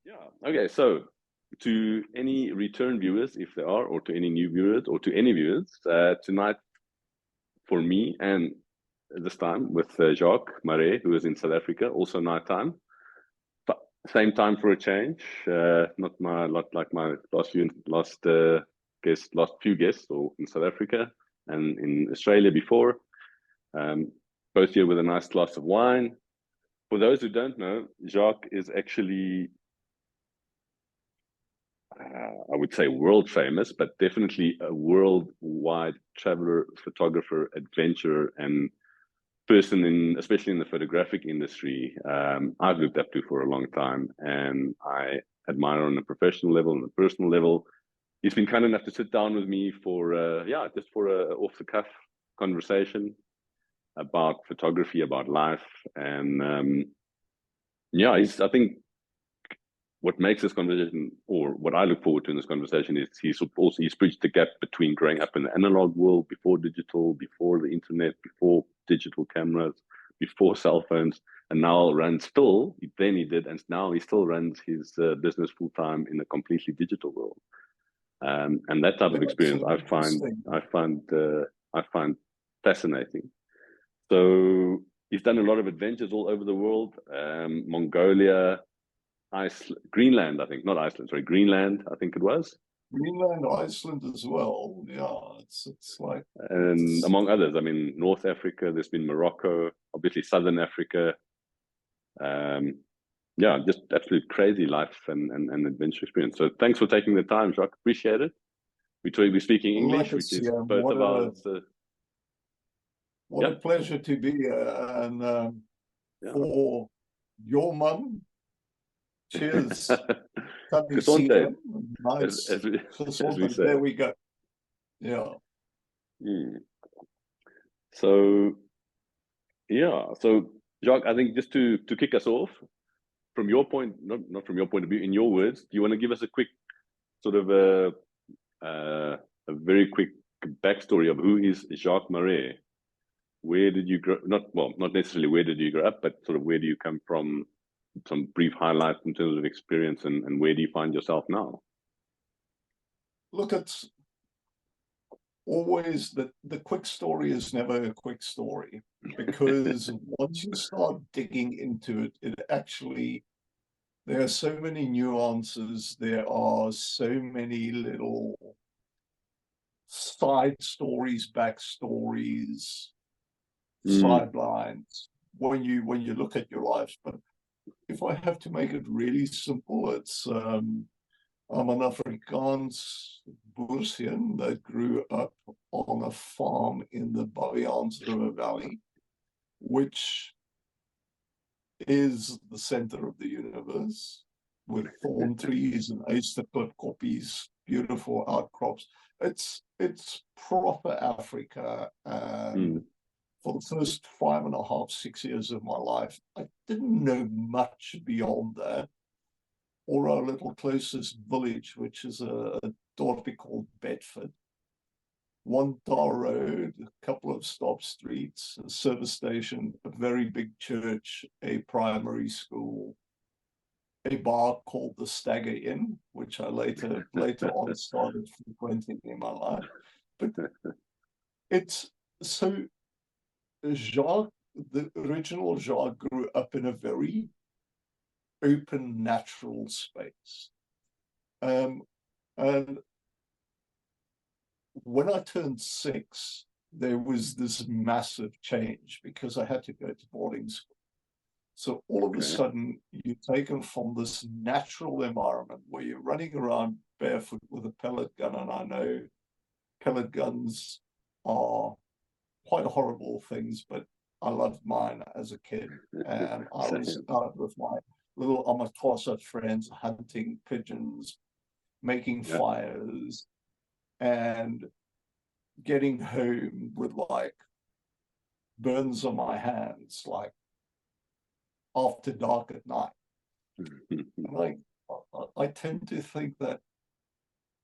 Yeah. Okay. So, to any return viewers, if there are, or to any new viewers, or to any viewers, tonight for me and this time with Jacques Marais, who is in South Africa, also nighttime. But same time for a change. Not my lot like my last few guests, or in South Africa and in Australia before. Um, Both here with a nice glass of wine. For those who don't know, Jacques is actually I would say world famous, but definitely a worldwide traveler, photographer, adventurer, and person in, especially in the photographic industry, I've looked up to for a long time, and I admire on a professional level and a personal level. He's been kind enough to sit down with me for, just for a off the cuff conversation about photography, about life, and I think what makes this conversation, or what I look forward to in this conversation, is he's bridged the gap between growing up in the analog world, before digital, before the internet, before digital cameras, before cell phones, and now and now he still runs his business full time in a completely digital world. And that type of That's experience interesting. I find fascinating. So he's done a lot of adventures all over the world, Mongolia, Greenland, I think, not Iceland, sorry, Greenland, I think it was, Greenland, Iceland as well. Yeah, it's like and it's among others. I mean, North Africa, there's been Morocco, obviously Southern Africa. Um, just absolute crazy life and adventure experience. So thanks for taking the time, Jacques. Appreciate it. We're speaking English, which is legacy. both of ours. What a Yeah, pleasure to be here. And yeah. for your mum, cheers. Gesondheid, Tanisita. Nice. as we say. There we go. Yeah. Mm. So so Jacques, I think just to kick us off, from your point, not from your point of view, in your words, do you want to give us a quick sort of a very quick backstory of who is Jacques Marais? Where did you grow? Not necessarily where did you grow up, but sort of where do you come from? Some brief highlights in terms of experience, and where do you find yourself now? Look, it's always the quick story is never a quick story, because once you start digging into it, it actually, there are so many nuances, there are so many little side stories, backstories, Mm, sidelines when you look at your lives. But if I have to make it really simple, it's I'm an Afrikaans boersien that grew up on a farm in the Baviaans River Valley, which is the center of the universe, with thorn trees and oysterclip koppies, beautiful outcrops. It's proper Africa. And mm, for the first 5.5, 6 years of my life, I didn't know much beyond that, or our little closest village, which is a dorpie called Bedford. One tar road, a couple of stop streets, a service station, a very big church, a primary school, a bar called the Stagger Inn, which I later on started frequenting in my life. But it's so Jacques, the original Jacques, grew up in a very open, natural space. Um, and when I turned 6, there was this massive change because I had to go to boarding school. So all of a okay. sudden, you're taken from this natural environment where you're running around barefoot with a pellet gun. And I know pellet guns are quite horrible things, but I loved mine as a kid. And I was Same. out with my little Amatosa friends hunting pigeons, making Yeah. fires, and getting home with like burns on my hands, like after dark at night. And I tend to think that,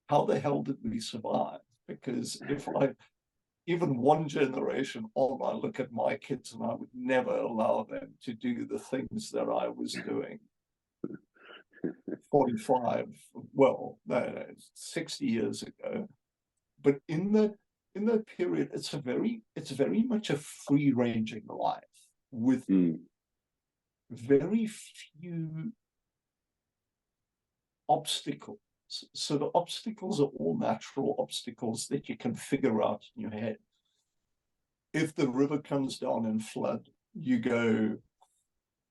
how the hell did we survive? Because if I, even one generation on, I look at my kids and I would never allow them to do the things that I was doing. 45, well, no, 60 years ago. But in that period, it's very much a free-ranging life with very few obstacles. So the obstacles are all natural obstacles that you can figure out in your head. If the river comes down in flood, you go,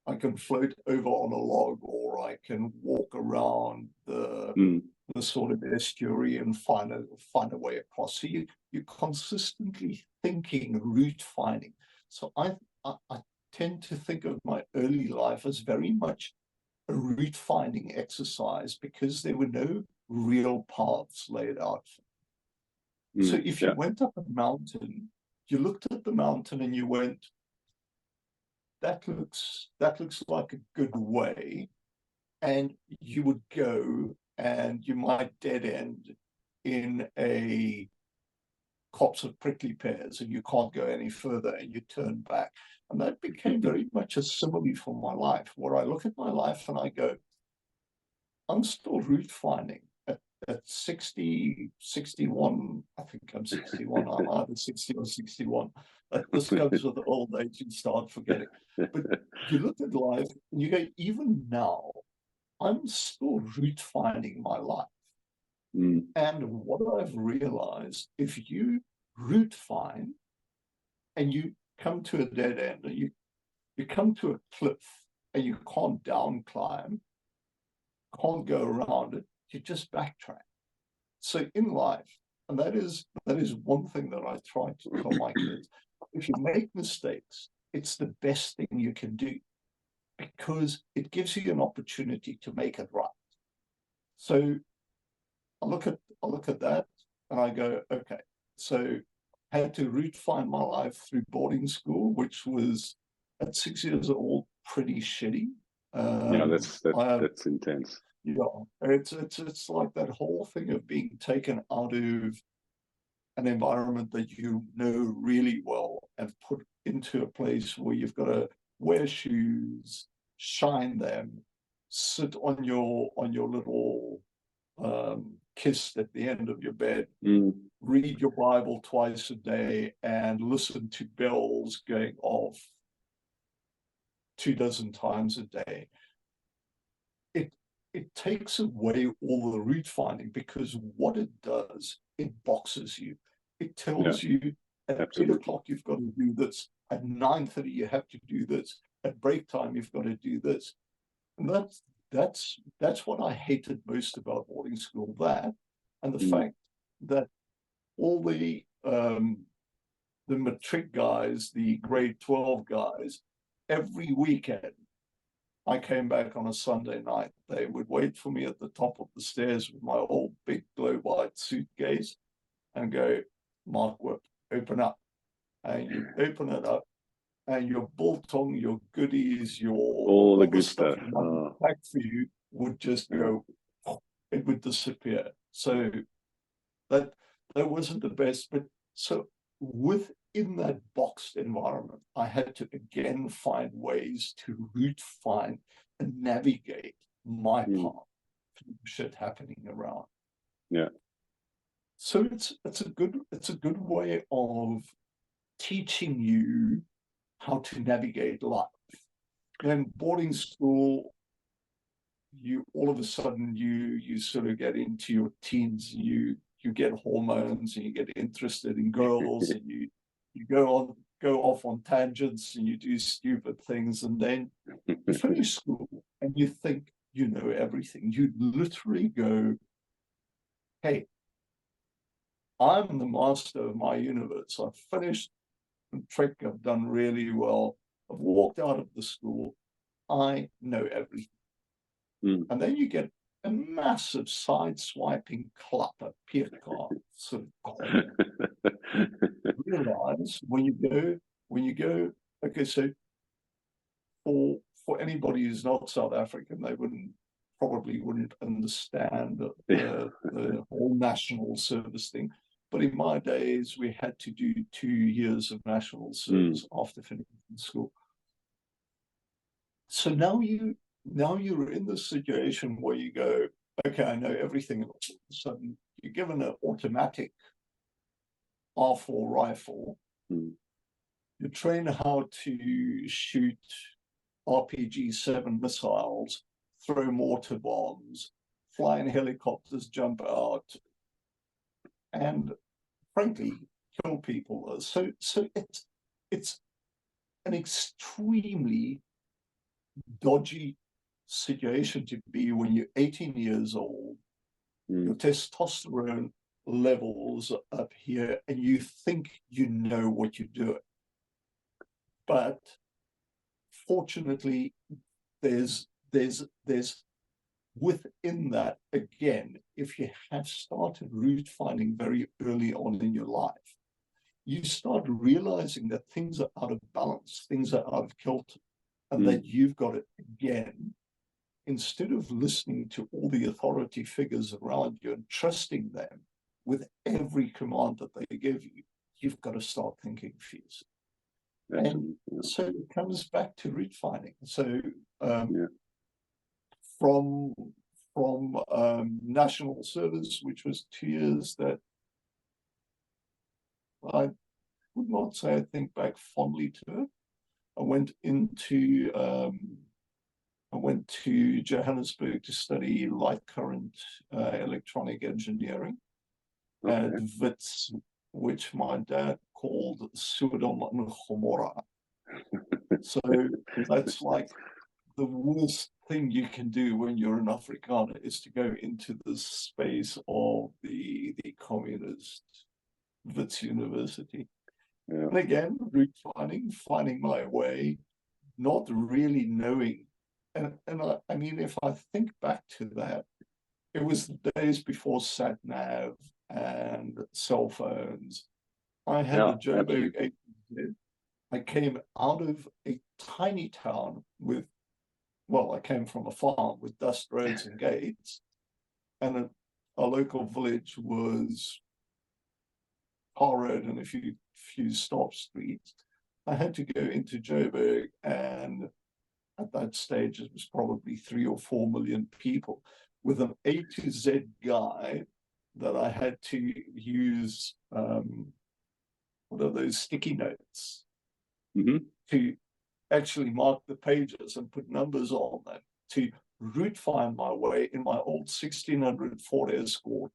I can float over on a log, or I can walk around the sort of estuary and find a way across. So you're consistently thinking route finding. So I tend to think of my early life as very much a route finding exercise, because there were no real paths laid out. So if you went up a mountain, you looked at the mountain and you went, that looks like a good way, and you would go, and you might dead end in a copse of prickly pears, and you can't go any further, and you turn back. And that became very much a simile for my life, where I look at my life and I go, I'm still route finding at 60, 61. I think I'm 61. I'm either 60 or 61. This comes with the old age, you start forgetting. But you look at life and you go, even now, I'm still route finding my life. And what I've realized, if you route find and you come to a dead end, and you come to a cliff and you can't down climb, can't go around it, you just backtrack. So in life, and that is one thing that I try to tell my kids, if you make mistakes, it's the best thing you can do, because it gives you an opportunity to make it right. So I look at that and I go, okay, so I had to route find my life through boarding school, which was at 6 years old pretty shitty. That's intense. Yeah, it's like that whole thing of being taken out of an environment that you know really well and put into a place where you've got to wear shoes, shine them, sit on your little kist at the end of your bed, read your Bible twice a day, and listen to bells going off 24 times a day. It takes away all the route finding, because what it does, it boxes you. It tells you at 8 o'clock you've got to do this, at 9:30 you have to do this, at break time you've got to do this. And that's what I hated most about boarding school, that, and the fact that all the matric guys, the grade 12 guys, every weekend I came back on a Sunday night, they would wait for me at the top of the stairs with my old big glow-white suitcase and go, Mark, open up. And you open it up, and your biltong, your goodies, all the good stuff back for you would just go, it would disappear. So that wasn't the best. But so within that boxed environment, I had to again find ways to route find and navigate my path through shit happening around. Yeah. So it's a good way of teaching you how to navigate life. Then boarding school, you all of a sudden you sort of get into your teens, you get hormones, and you get interested in girls, and you go off on tangents, and you do stupid things, and then you finish school and you think you know everything. You literally go, hey, I'm the master of my universe. I've finished the trick, I've done really well, I've walked out of the school, I know everything. And then you get a massive side-swiping clapper, Pierre card, sort of realize when you go, okay, so for anybody who's not South African, they probably wouldn't understand the whole national service thing. But in my days, we had to do 2 years of national service after finishing school. So now now you're in this situation where you go, okay, I know everything. And all of a sudden, you're given an automatic R4 rifle. Mm. You train how to shoot RPG-7 missiles, throw mortar bombs, fly in helicopters, jump out, and frankly, kill people. So it's an extremely dodgy situation to be when you're 18 years old. Your testosterone levels are up here, and you think you know what you're doing. But fortunately, there's within that, again, if you have started route finding very early on in your life, you start realizing that things are out of balance, things are out of kilter, and that you've got it again. Instead of listening to all the authority figures around you and trusting them with every command that they give you, you've got to start thinking for yourself. And so it comes back to route finding. So from national service, which was 2 years, that I would not say I think back fondly to it. I went to Johannesburg to study light current electronic engineering at WITS, which my dad called Sodom and Gomorrah. So that's like the worst thing you can do when you're an Afrikaner, is to go into the space of the communist WITS University. Yeah. And again, route finding my way, not really knowing. And I mean, if I think back to that, it was the days before sat nav and cell phones. I had a Joburg 8Z. I came out of a tiny town with, well, I came from a farm with dust roads and gates, and a local village was Tar Road and a few stop streets. I had to go into Joburg, and at that stage it was probably 3 or 4 million people, with an A to Z guide that I had to use what are those sticky notes to actually mark the pages and put numbers on them to route find my way in my old 1600 Ford Escort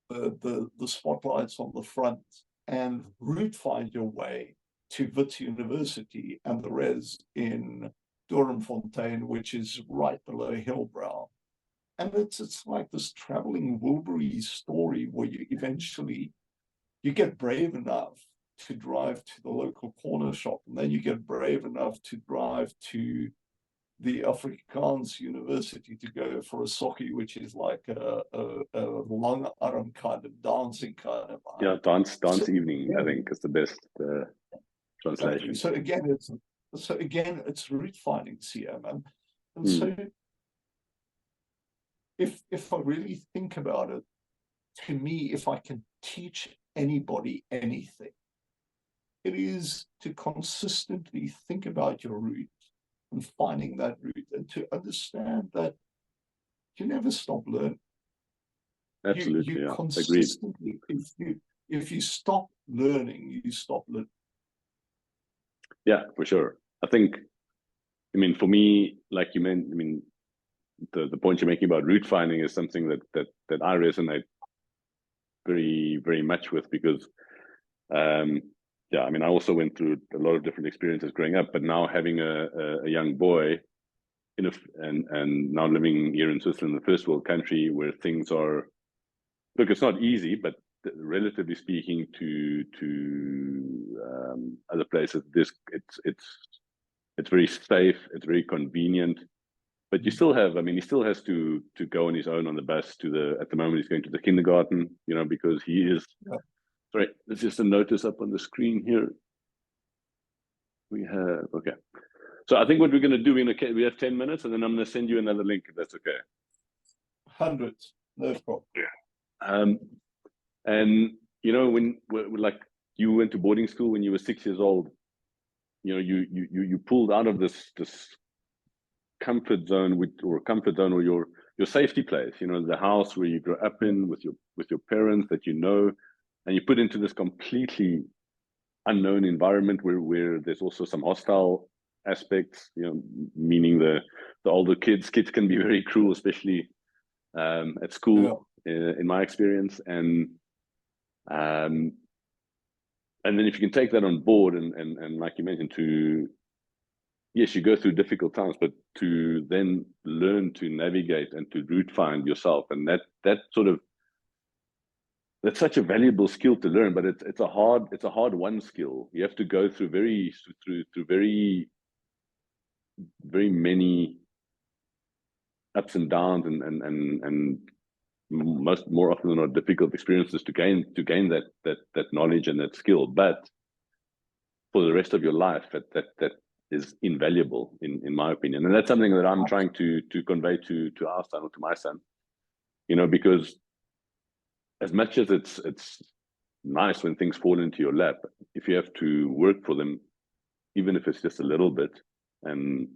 with the spotlights on the front, and route find your way to Wits University and the res in Doornfontein, which is right below Hillbrow. And it's like this traveling Wilbury story where you eventually get brave enough to drive to the local corner shop, and then you get brave enough to drive to the Afrikaans University to go for a socky, which is like a long arm kind of dancing kind of. Yeah, dance evening, I think, is the best translation. So again, it's route finding, CM, and so if I really think about it, to me, if I can teach anybody anything, it is to consistently think about your route and finding that route, and to understand that you never stop learning. Absolutely, you consistently, agreed. If you stop learning, you stop learning. Yeah, for sure. I think, I mean, for me, like you meant, I mean, the point you're making about route finding is something that I resonate very, very much with, because yeah, I mean, I also went through a lot of different experiences growing up, but now having a young boy and now living here in Switzerland, the first world country, where things are, look, it's not easy, but relatively speaking to other places, it's very safe, it's very convenient. But you still have, I mean, he still has to go on his own on the bus at the moment he's going to the kindergarten, you know, because he is, sorry, there's just a notice up on the screen here. We have, okay. So I think what we're going to do, we have 10 minutes, and then I'm going to send you another link, if that's okay. Hundreds, no problem. Yeah. And, you know, when like you went to boarding school when you were 6 years old, you pulled out of this comfort zone or your safety place, the house where you grew up in with your parents that and you put into this completely unknown environment where there's also some hostile aspects, meaning the older kids can be very cruel, especially at school, in my experience. And then if you can take that on board and like you mentioned, yes, you go through difficult times, but to then learn to navigate and to route find yourself, and that's such a valuable skill to learn. But it's a hard one skill. You have to go through very very many ups and downs and more often than not difficult experiences to gain that knowledge and that skill. But for the rest of your life, that is invaluable in my opinion. And that's something that I'm trying to convey to our son, or to my son, because as much as it's nice when things fall into your lap, if you have to work for them, even if it's just a little bit, and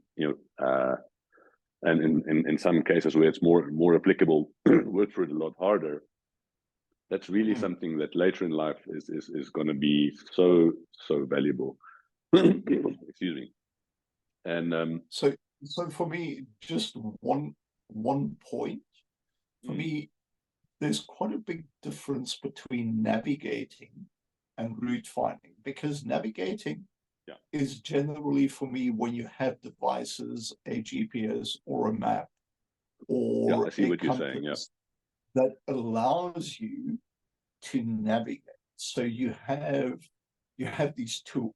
and in some cases where it's more applicable, work for it a lot harder. That's really something that later in life is going to be so valuable. Excuse me. And so for me, just one point. For me, there's quite a big difference between navigating and route finding, because navigating is generally, for me, when you have devices, a GPS or a map or I see what you're saying, that allows you to navigate. So you have these tools.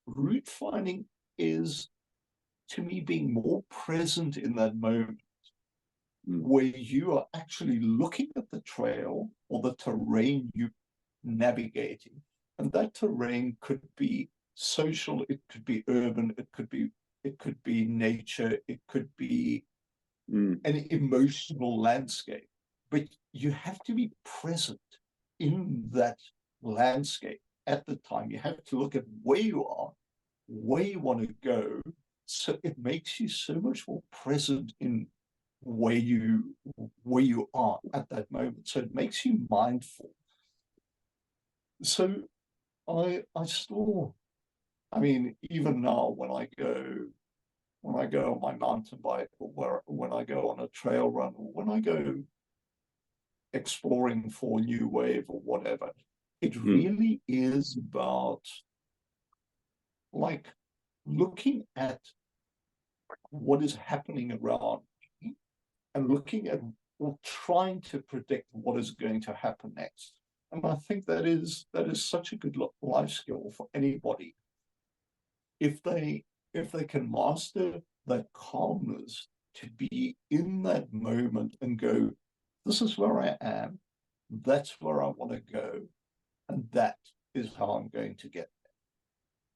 Route finding is, to me, being more present in that moment, where you are actually looking at the trail or the terrain you're navigating. And that terrain could be social, it could be urban, it could be nature, it could be an emotional landscape. But you have to be present in that landscape at the time. You have to look at where you are, where you want to go. So it makes you so much more present in where you are at that moment. So it makes you mindful. So I still, even now when I go on my mountain bike, or when I go on a trail run, or when I go exploring for a new wave or whatever, it really is about like looking at what is happening around me and looking at or trying to predict what is going to happen next. And I think that is such a good life skill for anybody. If they can master that calmness, to be in that moment and go, this is where I am, that's where I want to go, and that is how I'm going to get there.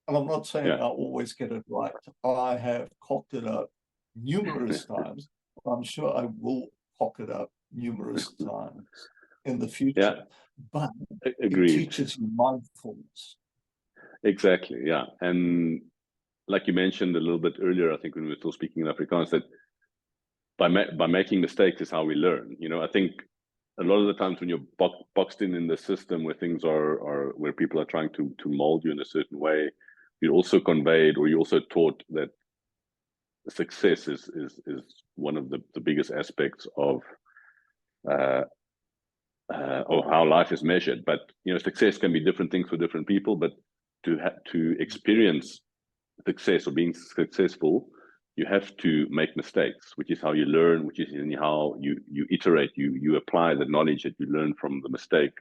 And I'm not saying I always get it right. I have cocked it up numerous times. I'm sure I will cock it up numerous times in the future. But Agreed. It teaches you mindfulness. Exactly, yeah. And like you mentioned a little bit earlier, I think when we were still speaking in Afrikaans, that by making mistakes is how we learn. I think a lot of the times when you're boxed in the system where things are where people are trying to mold you in a certain way, you're also conveyed, or you're also taught that success is one of the biggest aspects of how life is measured. But success can be different things for different people. But to experience success or being successful, you have to make mistakes, which is how you learn, which is how you iterate, you apply the knowledge that you learn from the mistake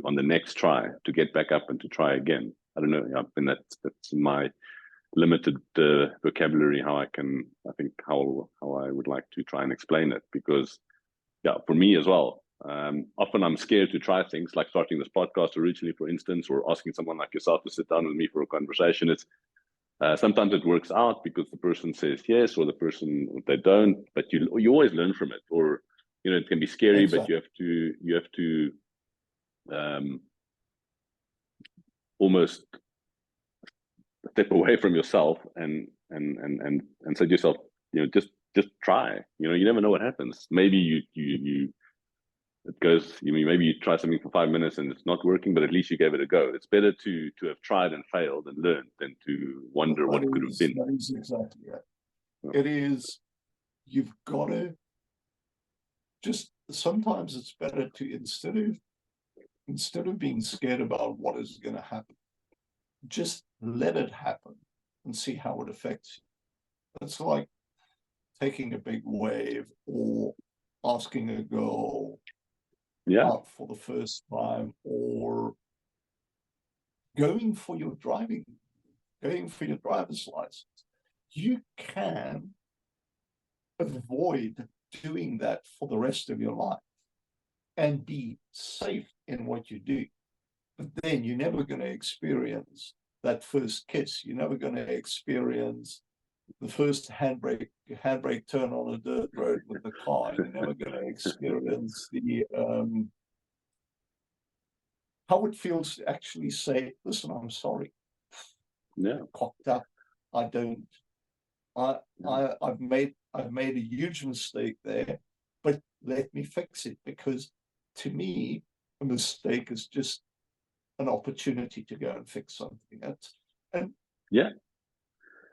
on the next try, to get back up and to try again. I don't know. I mean, that's my limited vocabulary, how I would like to try and explain it, because for me as well, often I'm scared to try things like starting this podcast originally, for instance, or asking someone like yourself to sit down with me for a conversation. It's sometimes it works out because the person says yes, or the person they don't, but you always learn from it. Or it can be scary, but you have to almost step away from yourself and say to yourself, just try. You never know what happens. Maybe it goes. Maybe you try something for 5 minutes and it's not working, but at least you gave it a go. It's better to have tried and failed and learned than to wonder what could have been. That is exactly it. It is. You've got to just. Sometimes it's better to instead of being scared about what is going to happen, just let it happen and see how it affects you. It's like taking a big wave or asking a girl out for the first time, or going for your driver's license. You can avoid doing that for the rest of your life and be safe in what you do. But then you're never going to experience that first kiss. You're never going to experience the first handbrake turn on a dirt road with the car. You're never going to experience the how it feels to actually say, "Listen, I'm sorry. Cocked up. I've made a huge mistake there, but let me fix it." Because to me, a mistake is just an opportunity to go and fix something.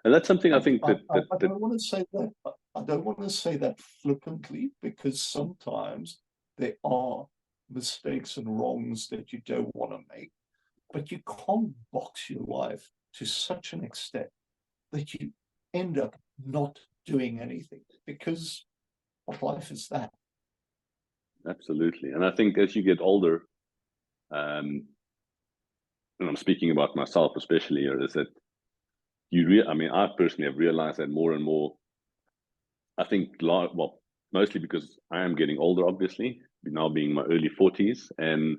And that's something I think that I don't want to say that. I don't want to say that flippantly, because sometimes there are mistakes and wrongs that you don't want to make, but you can't box your life to such an extent that you end up not doing anything, because what life is that? Absolutely. And I think as you get older, and I'm speaking about myself especially here, is that I personally have realized that more and more. I think, mostly because I am getting older, obviously, now being in my early 40s, and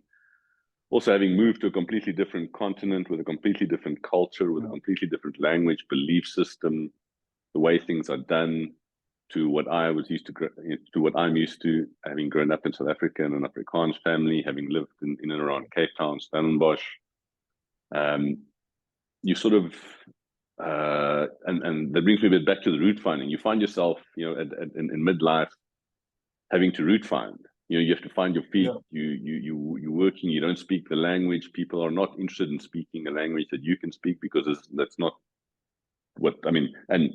also having moved to a completely different continent with a completely different culture, with a completely different language, belief system, the way things are done, to what I'm used to, having grown up in South Africa in an Afrikaans family, having lived in and around Cape Town, Stellenbosch. You sort of, and that brings me a bit back to the root finding. You find yourself, in midlife, having to root find. You have to find your feet. You're working. You don't speak the language. People are not interested in speaking a language that you can speak, because that's not what I mean. And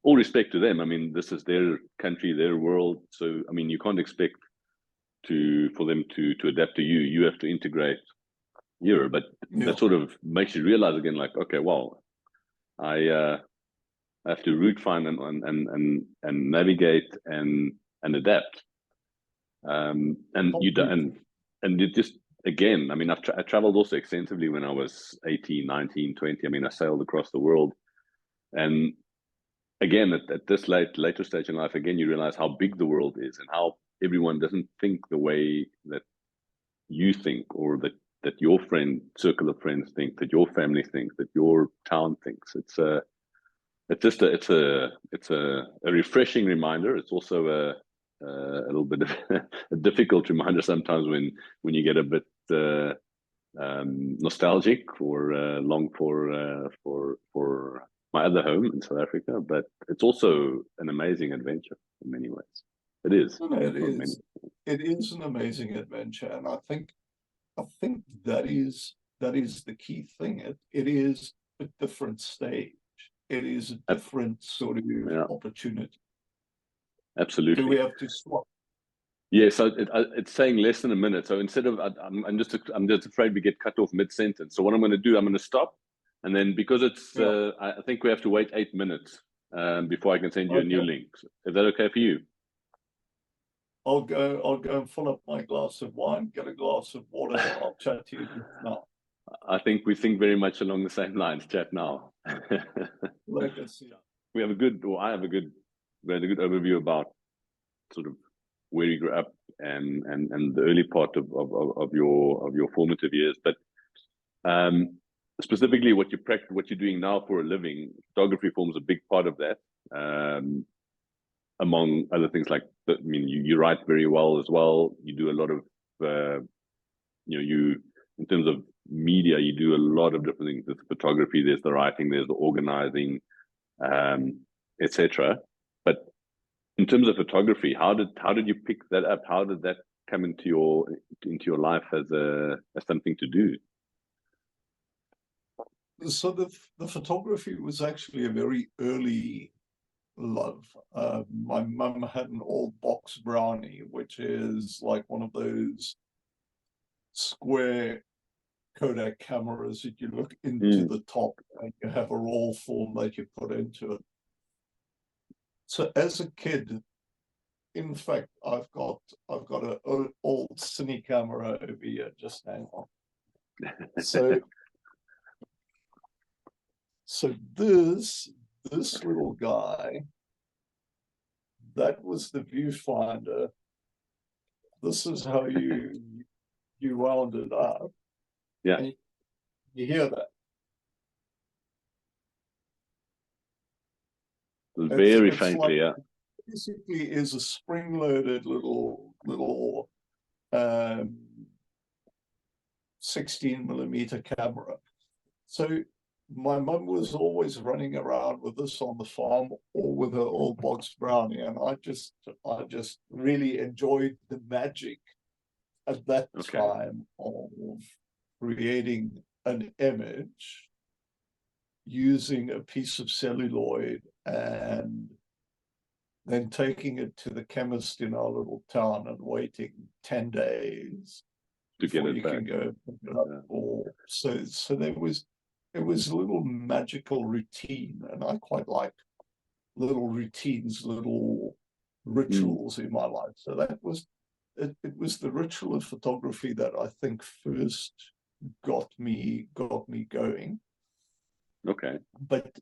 all respect to them. I mean, this is their country, their world. So I mean, you can't expect for them to adapt to you. You have to integrate here. But that sort of makes you realize again, like, okay, well, I have to root find and navigate and adapt. And it just, again, I mean, I traveled also extensively when I was 18, 19, 20. I mean, I sailed across the world. And again, at this later stage in life, again, you realize how big the world is and how everyone doesn't think the way that you think, or that your circle of friends think, that your family thinks, that your town thinks. It's a refreshing reminder. It's also a little bit of a difficult reminder sometimes when you get a bit nostalgic or long for my other home in South Africa. But it's also an amazing adventure in many ways. It is. It is an amazing adventure, and I think that is the key thing. It is a different stage. It is a different sort of opportunity. Absolutely. Do we have to swap? Yeah, so it's saying less than a minute. So instead of, I'm just afraid we get cut off mid-sentence. So what I'm going to do, I'm going to stop, and then because it's, I think we have to wait 8 minutes before I can send you a new link. Is that okay for you? I'll go and fill up my glass of wine, get a glass of water, and I'll chat to you now. I think we think very much along the same lines. Chat now. We have a good overview about sort of where you grew up and the early part of your formative years, but specifically what you're doing now for a living. Photography forms a big part of that, among other things. Like, I mean, you write very well as well. You do a lot of you in terms of media, you do a lot of different things. There's photography, there's the writing, there's the organizing, etc. But in terms of photography, how did you pick that up? How did that come into your life as something to do? So the photography was actually a very early love. My mum had an old box Brownie, which is like one of those square Kodak cameras that you look into the top and you have a roll form that you put into it. So as a kid, in fact, I've got an old cine camera over here. Just hang on. So this little guy, that was the viewfinder. This is how you wound it up. Yeah. And you hear that? Very faintly, yeah. Basically is a spring-loaded little 16mm camera. So my mum was always running around with this on the farm or with her old box Brownie, and I just really enjoyed the magic at that time of creating an image using a piece of celluloid and then taking it to the chemist in our little town and waiting 10 days to get it back. Can go pick it up. So it was a little magical routine, and I quite like little routines, little rituals in my life. So that was it was the ritual of photography that I think first got me going. Okay. But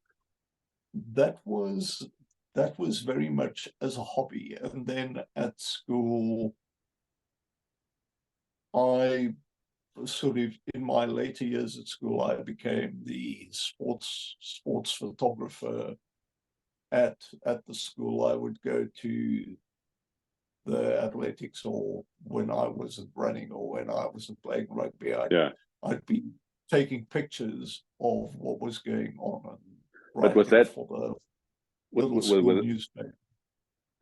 that was very much as a hobby. And then at school, I sort of, in my later years at school, I became the sports photographer at the school. I would go to the athletics, or when I wasn't running or when I wasn't playing rugby, I'd be taking pictures of what was going on and writing was that for the little school newspaper.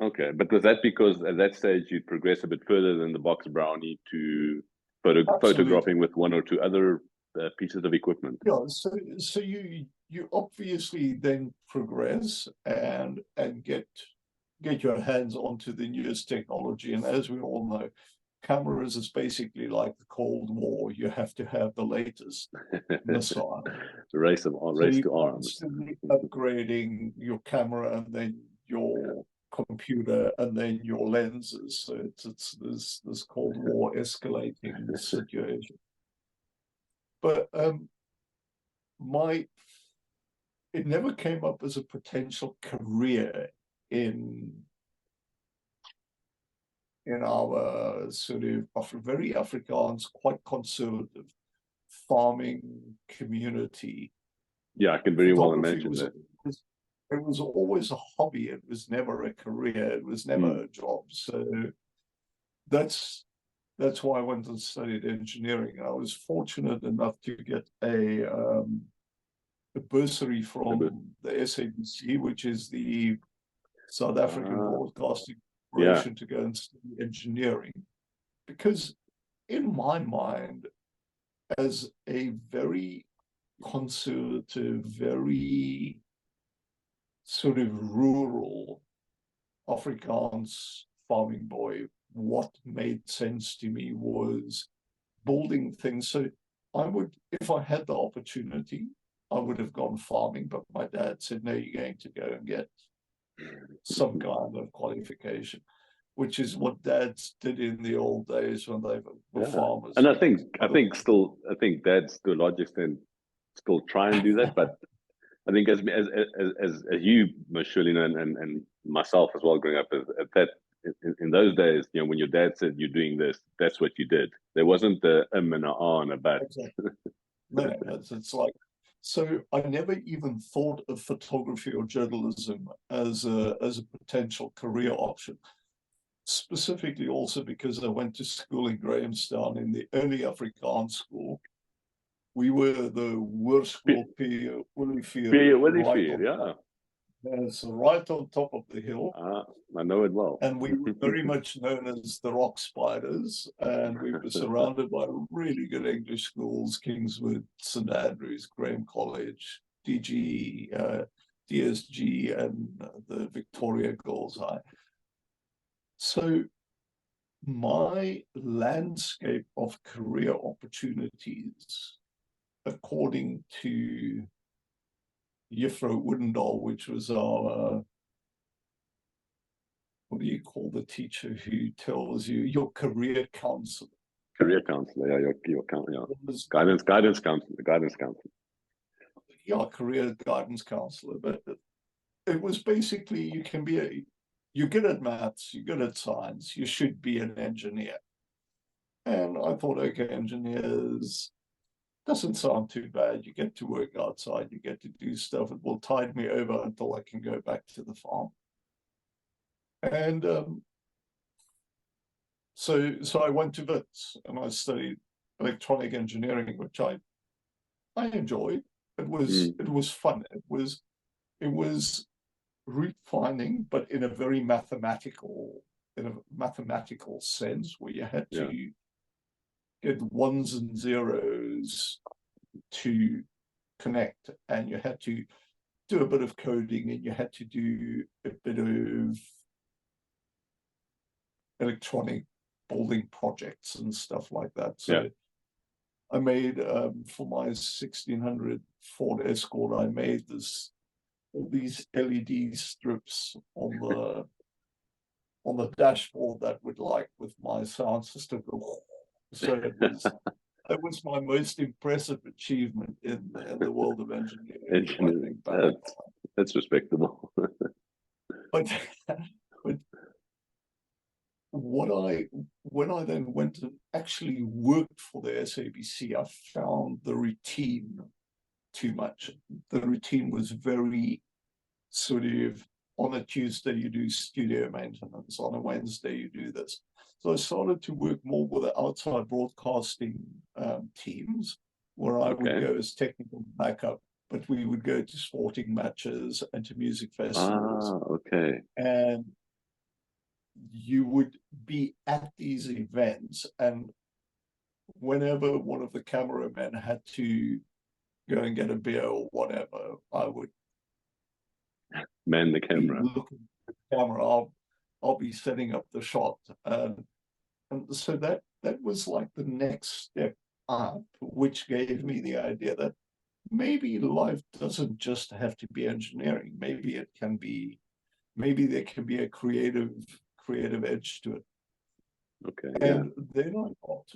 Okay, but was that because at that stage you'd progress a bit further than the box Brownie to photographing with one or two other pieces of equipment? Yeah, so you obviously then progress and get your hands onto the newest technology. And as we all know, cameras is basically like the Cold War. You have to have the latest missile. The race to arms. Upgrading your camera and then your computer and then your lenses. So it's this Cold War escalating situation. But it never came up as a potential career in our sort of very Afrikaans, quite conservative farming community. Yeah, I can very well imagine that. It was always a hobby. It was never a career. It was never a job. So that's why I went and studied engineering. I was fortunate enough to get a bursary from the SABC, which is the South African Broadcasting Corporation, to go and study engineering. Because in my mind, as a very conservative, very sort of rural Afrikaans farming boy, what made sense to me was building things. So I would, if I had the opportunity, I would have gone farming, but my dad said, no, you're going to go and get some kind of qualification, which is what dads did in the old days when they were farmers. And I think dads to a large extent still try and do that, but I think as you most surely know, and myself as well, growing up at that in those days, you know, when your dad said you're doing this, that's what you did. There wasn't the and a and a but. Exactly. No, it's like, so I never even thought of photography or journalism as a potential career option. Specifically also because I went to school in Grahamstown in the early Afrikaans school. We were the Worskol Pier Williefield, yeah. It's right on top of the hill. I know it well. And we were very much known as the Rock Spiders, and we were surrounded by really good English schools: Kingswood, St Andrews, Graham College, DSG, and the Victoria Girls High. So my landscape of career opportunities, according to Jeffro Woodendal, which was our, what do you call the teacher who tells you, your career counselor? Career counselor, yeah, your guidance counselor. Yeah, career guidance counselor. But it was basically, you're good at maths, you're good at science, you should be an engineer. And I thought, okay, engineers doesn't sound too bad. You get to work outside, you get to do stuff. It will tide me over until I can go back to the farm. And so I went to WITS and I studied electronic engineering, which I enjoyed. It was fun. It was route finding, but in a very mathematical sense, where you had to get ones and zeros to connect, and you had to do a bit of coding, and you had to do a bit of electronic building projects and stuff like that. So I made for my 1600 Ford Escort, I made all these LED strips on the dashboard that would, like, with my sound system go. So that was my most impressive achievement in the world of engineering. That's respectable. But when I then went and actually worked for the SABC, I found the routine too much. The routine was very sort of, on a Tuesday you do studio maintenance, on a Wednesday you do this. So I started to work more with the outside broadcasting teams, where I would go as technical backup, but we would go to sporting matches and to music festivals. And you would be at these events, and whenever one of the cameramen had to go and get a beer or whatever, I would man the camera. Looking at the camera, I'll be setting up the shot, and so that was like the next step up, which gave me the idea that maybe life doesn't just have to be engineering. Maybe there can be a creative edge to it. And then I got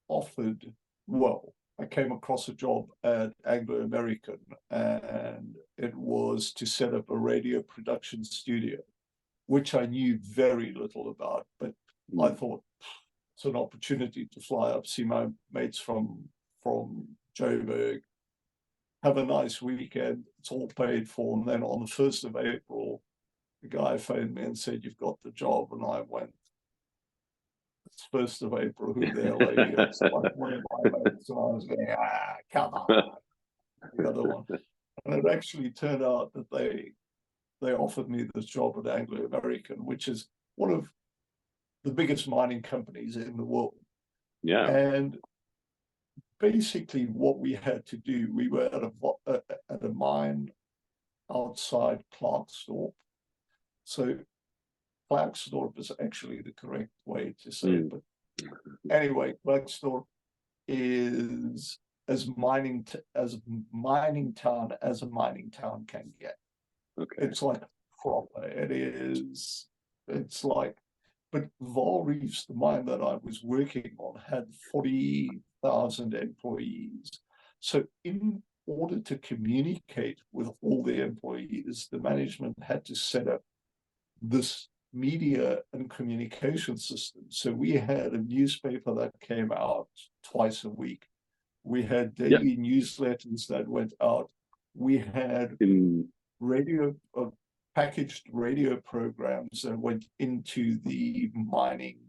offered, well, I came across a job at Anglo American, and it was to set up a radio production studio, which I knew very little about, but I thought it's an opportunity to fly up, see my mates from Joburg, have a nice weekend. It's all paid for. And then on the 1st of April, the guy phoned me and said, "You've got the job." And I went, "It's 1st of April, who the hell are you?" It's like one of my mates, and I was going, come on, the other one. And it actually turned out that they offered me this job at Anglo American, which is one of the biggest mining companies in the world. And basically what we had to do, we were at a mine outside Klerksdorp. So Klerksdorp is actually the correct way to say it. But anyway, Klerksdorp is as mining town as a mining town can get. It's like proper. It's like, but Vaal Reefs, the mine that I was working on, had 40,000 employees. So in order to communicate with all the employees, the management had to set up this media and communication system. So we had a newspaper that came out twice a week. We had daily newsletters that went out. We had packaged radio programs that went into the mining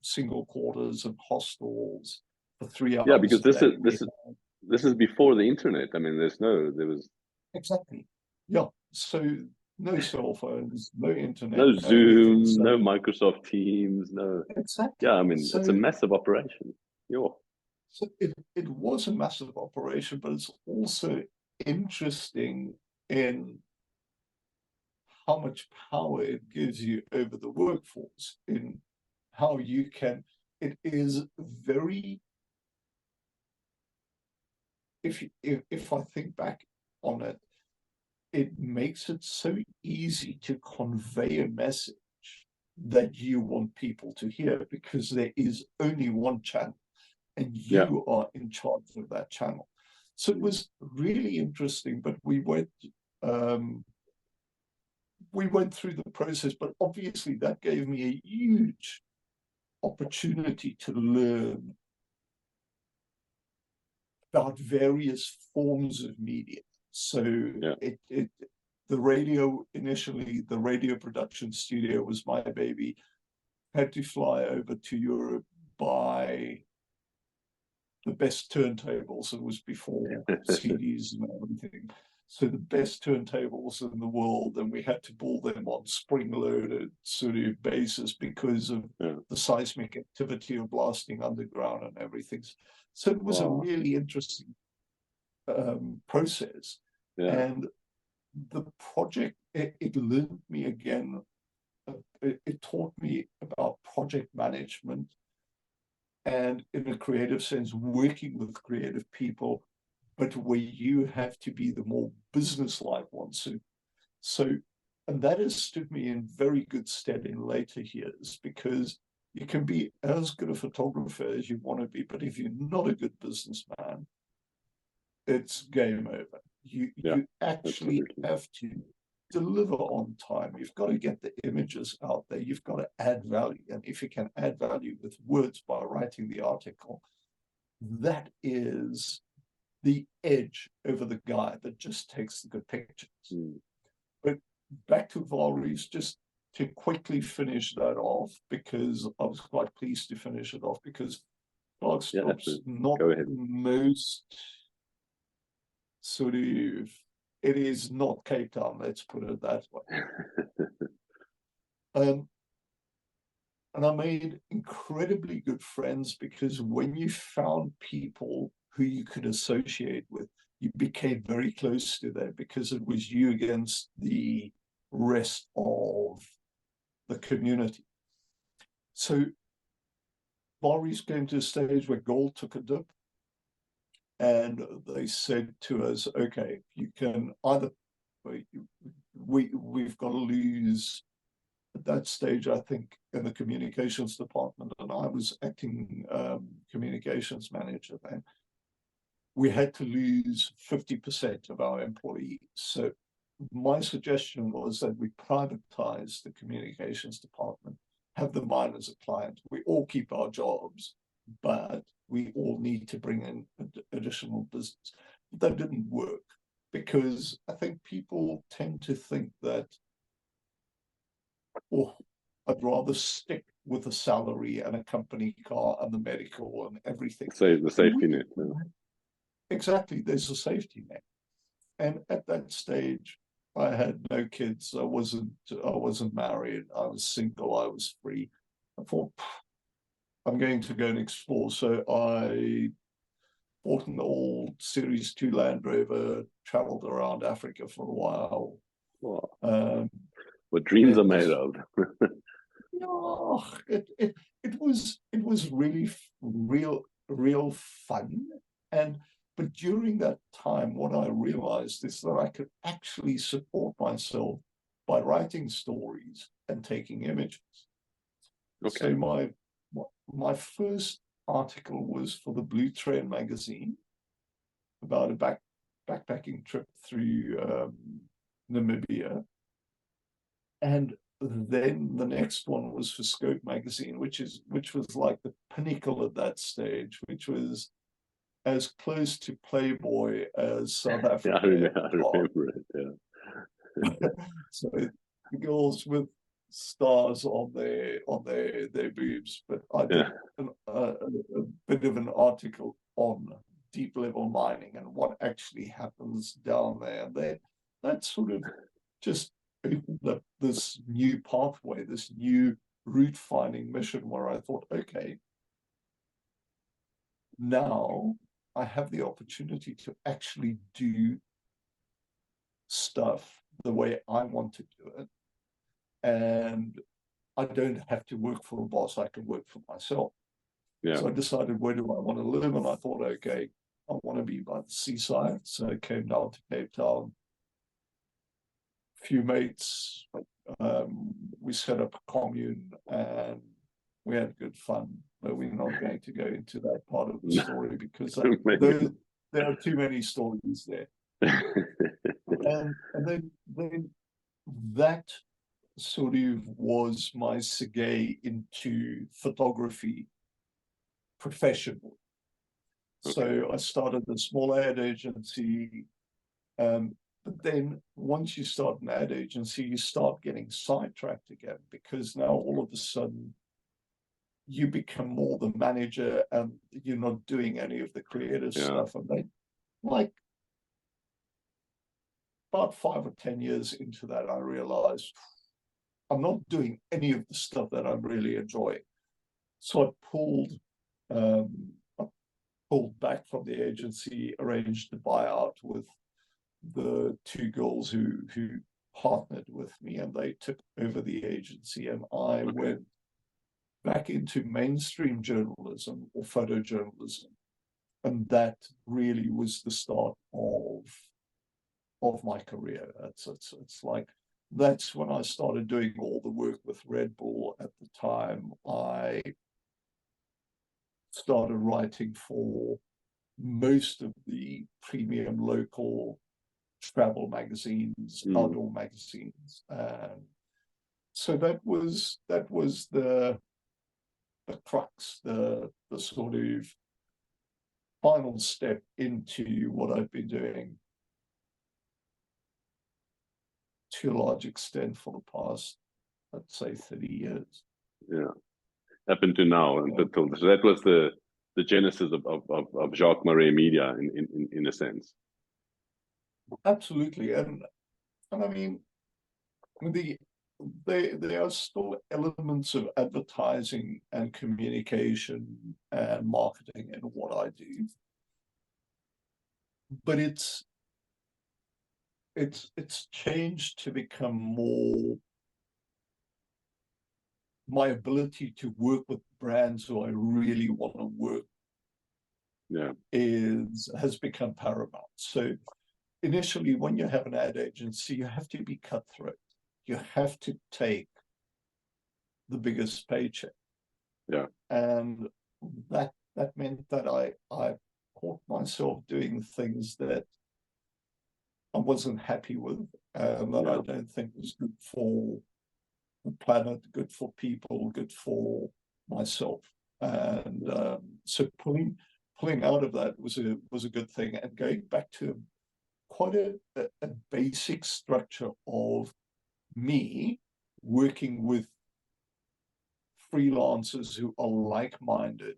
single quarters and hostels for 3 hours. Yeah, because this is this is before the internet. I mean, there was exactly, yeah. So no cell phones, no internet, no no anything. Zoom, no So Microsoft Teams, no. exactly. Yeah, I mean, it's a So massive operation. Yeah. so it was a massive operation, but it's also interesting in how much power it gives you over the workforce, in how you can. It is very, if I think back on it, it makes it so easy to convey a message that you want people to hear, because there is only one channel and Yeah. you are in charge of that channel. So it was really interesting, but um, we went through the process, but obviously that gave me a huge opportunity to learn about various forms of media. So Yeah. the radio, initially, the radio production studio was my baby. Had to fly over to Europe, buy the best turntables. It was before CDs and everything. So the best turntables in the world, and we had to pull them on spring-loaded sort of basis because of the seismic activity of blasting underground and everything. So it was a really interesting process. Yeah. And the project, it learned me again, it taught me about project management, and in a creative sense, working with creative people, but where you have to be the more business-like one. So, and that has stood me in very good stead in later years, because you can be as good a photographer as you want to be, but if you're not a good businessman, it's game over. You actually absolutely. have to deliver on time. You've got to get the images out there. You've got to add value. And if you can add value with words by writing the article, that is the edge over the guy that just takes the good pictures. But back to Valries, just to quickly finish that off, because I was quite pleased to finish it off, because Dog-sledded's not most sort of, it is not Cape Town, let's put it that way. And I made incredibly good friends, because when you found people who you could associate with, you became very close to them, because it was you against the rest of the community. So Valries came to a stage where gold took a dip, and they said to us, okay, you can either, we've got to lose. At that stage, I think, in the communications department, and I was acting communications manager then, we had to lose 50% of our employees. So my suggestion was that we privatize the communications department, have the mine as a client. We all keep our jobs, but we all need to bring in additional business. But that didn't work, because I think people tend to think that, oh, I'd rather stick with a salary and a company car and the medical and everything. So the safety net. Exactly, there's a safety net. And at that stage, I had no kids. I wasn't married. I was single. I was free. I thought, I'm going to go and explore. So I bought an old Series 2 Land Rover, traveled around Africa for a while. Wow. What dreams are made of. No, it was really real fun. But during that time, what I realized is that I could actually support myself by writing stories and taking images. So my first article was for the Blue Train magazine about a backpacking trip through Namibia. And then the next one was for Scope magazine, which was like the pinnacle at that stage, which was as close to Playboy as South Africa. I remember it. Yeah. So the girls with stars on their boobs, but I did a bit of an article on deep level mining and what actually happens down there. And that sort of just opened up this new pathway, this new route finding mission where I thought, okay, now I have the opportunity to actually do stuff the way I want to do it. And I don't have to work for a boss, I can work for myself. Yeah. So I decided, where do I want to live? And I thought, okay, I want to be by the seaside. So I came down to Cape Town. A few mates, we set up a commune and we had good fun. But we're not going to go into that part of the story because there are too many stories there. and then that sort of was my segue into photography professionally. Okay. So I started a small ad agency, but then once you start an ad agency, you start getting sidetracked again, because now all of a sudden you become more the manager and you're not doing any of the creative stuff. And then, like, about 5 or 10 years into that, I realized I'm not doing any of the stuff that I'm really enjoying. So I pulled back from the agency, arranged the buyout with the two girls who partnered with me, and they took over the agency, and I went back into mainstream journalism or photojournalism. And that really was the start of my career. It's like, that's when I started doing all the work with Red Bull. At the time, I started writing for most of the premium local travel magazines, outdoor magazines. So that was the crux, the sort of final step into what I've been doing to a large extent for the past, let's say, 30 years. Yeah, up until now. Yeah. So that was the genesis of Jacques Marais Media in a sense. Absolutely, and I mean, there are still elements of advertising and communication and marketing in what I do, but it's changed to become more my ability to work with brands who I really want to work. Has become paramount. So initially, when you have an ad agency, you have to be cutthroat. You have to take the biggest paycheck. Yeah. And that meant that I caught myself doing things that I wasn't happy with, and that I don't think was good for the planet, good for people, good for myself. And so pulling out of that was a good thing, and going back to quite a basic structure of me working with freelancers who are like-minded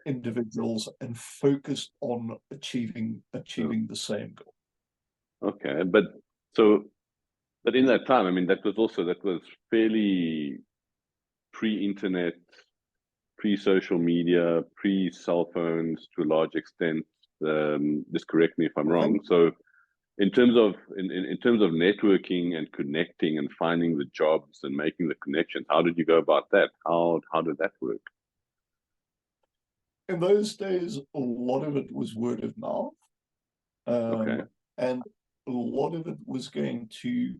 individuals and focused on achieving the same goal. Okay, but in that time, I mean, that was fairly pre-internet, pre-social media, pre-cell phones to a large extent. Just correct me if I'm wrong. So in terms of networking and connecting and finding the jobs and making the connections, how did you go about that? How did that work? In those days, a lot of it was word of mouth. And a lot of it was going to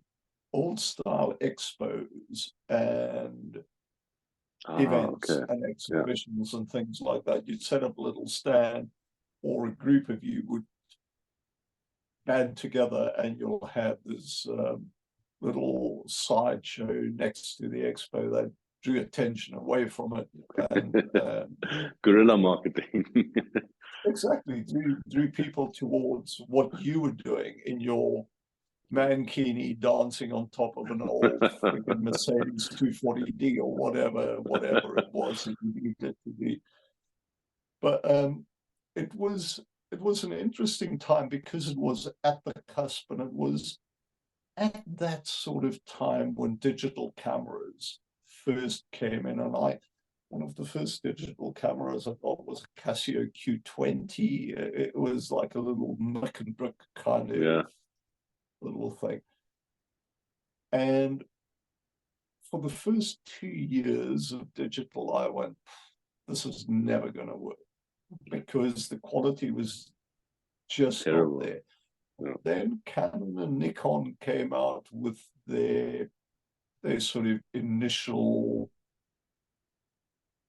old style expos and events and exhibitions and things like that. You'd set up a little stand, or a group of you would band together, and you'll have this little sideshow next to the expo that drew attention away from it. And, guerrilla marketing. Exactly, drew people towards what you were doing in your mankini, dancing on top of an old freaking Mercedes 240D or whatever it was that you needed to be. But it was an interesting time because it was at the cusp, and it was at that sort of time when digital cameras first came in. And one of the first digital cameras I got was a Casio Q20. It was like a little nick and brick kind of little thing. And for the first 2 years of digital, I went, this is never going to work, because the quality was just terrible. not there. Then Canon and Nikon came out with their sort of initial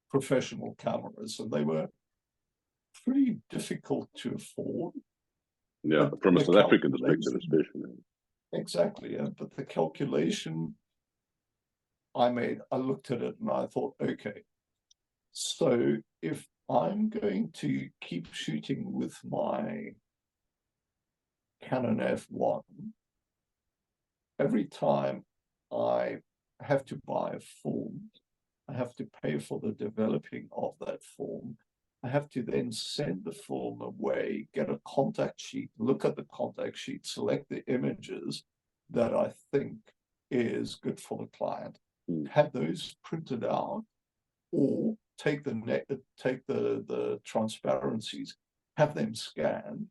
professional cameras, and they were pretty difficult to afford. Yeah, from a South African perspective, especially. Exactly, but the calculation I made, I looked at it and I thought, okay, so if I'm going to keep shooting with my Canon F1, every time I have to buy a film, I have to pay for the developing of that film. I have to then send the film away, get a contact sheet, look at the contact sheet, select the images that I think is good for the client, have those printed out, or take the transparencies, have them scanned,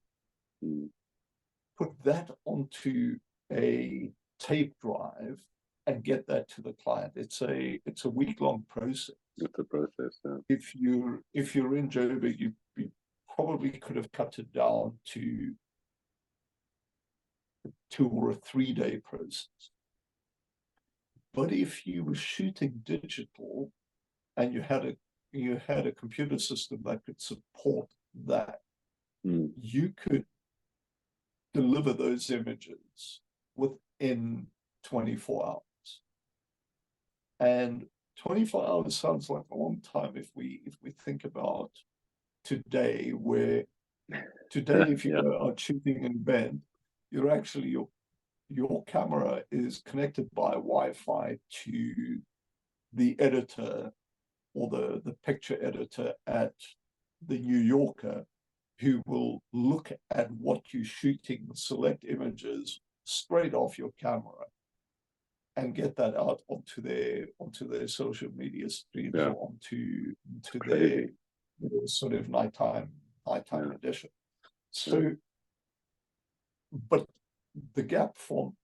put that onto a tape drive, and get that to the client. It's a week-long process. It's a process. Yeah. If you're in Joburg, you probably could have cut it down to 2 or 3 day process. But if you were shooting digital and you had a computer system that could support that, you could deliver those images within 24 hours. And 24 hours sounds like a long time if we think about today, where today if you go out shooting in bed, you're actually your camera is connected by Wi-Fi to the editor or the picture editor at the New Yorker, who will look at what you're shooting, select images straight off your camera, and get that out onto their social media streams, or onto their sort of nighttime edition. So, but the gap from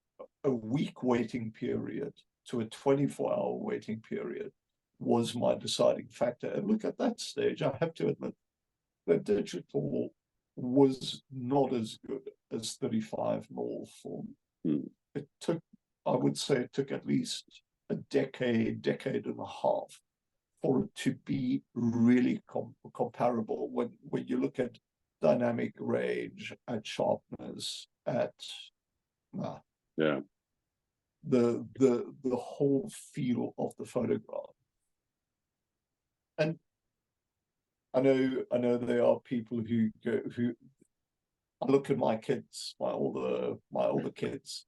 a week waiting period to a 24-hour waiting period was my deciding factor. And look, at that stage, I have to admit that digital was not as good as 35mm film. It took, I would say, it took at least a decade and a half for it to be really comparable when you look at dynamic range, at sharpness, at the whole feel of the photograph. And I know there are people who I look at my kids, my older kids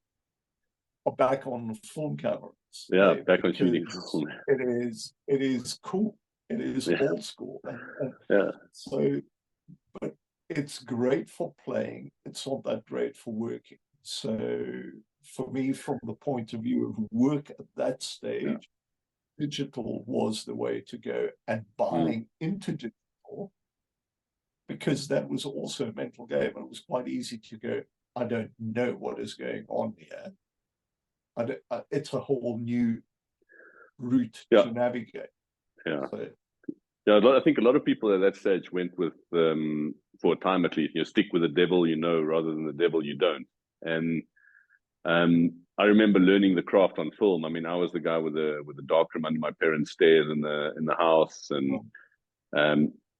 are back on film cameras. Yeah, back on shooting film. It is cool. It is old school. And so, but it's great for playing. It's not that great for working. So for me, from the point of view of work at that stage, digital was the way to go. And buying into digital, because that was also a mental game, and it was quite easy to go, I don't know what is going on here. It's a whole new route to navigate. So, I think a lot of people at that stage went with, for a time at least, stick with the devil you know rather than the devil you don't. And I remember learning the craft on film. I mean, I was the guy with the darkroom under my parents' stairs in the house,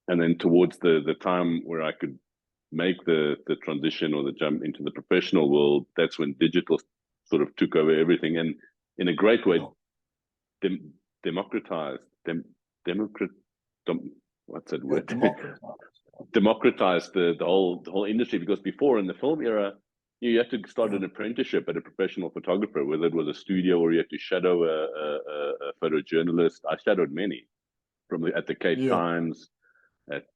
and then towards the time where I could make the transition or the jump into the professional world, that's when digital sort of took over everything, and in a great way, democratized the whole industry. Because before, in the film era, you had to start an apprenticeship at a professional photographer, whether it was a studio or you had to shadow a photojournalist. I shadowed many at the Cape Times. at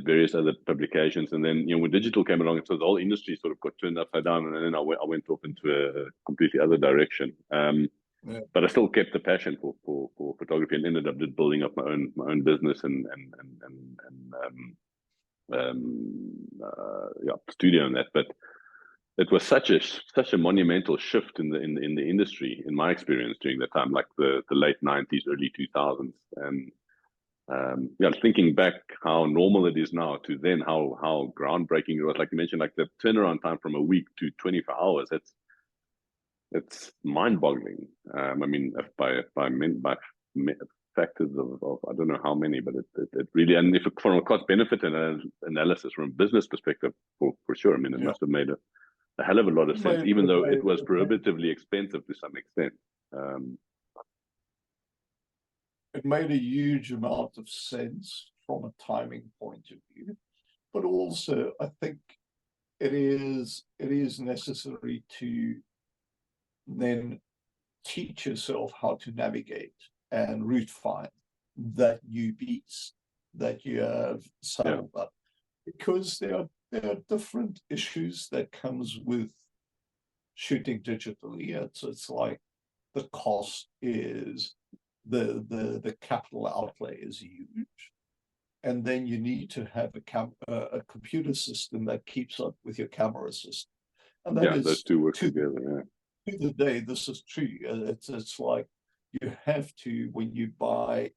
various other publications. And then, when digital came along, so the whole industry sort of got turned upside down. And then I went off into a completely other direction. But I still kept the passion for photography and ended up just building up my own business and studio and that. But it was such a monumental shift in the industry, in my experience during that time, like the late 90s, early 2000s. And thinking back how normal it is now to then how groundbreaking it was. Like you mentioned, like the turnaround time from a week to 24 hours, it's mind-boggling. I mean, by factors of I don't know how many, but it really, and if from a cost benefit analysis from a business perspective, for sure. I mean, it must have made a hell of a lot of sense, even though it was prohibitively expensive to some extent. It made a huge amount of sense from a timing point of view, but also I think it is necessary to then teach yourself how to navigate and route find that new beast that you have saddled up, because there are different issues that comes with shooting digitally. It's like the cost is the capital outlay is huge, and then you need to have a computer system that keeps up with your camera system, and that is those two work together. To the day, this is true. It's like you have to, when you buy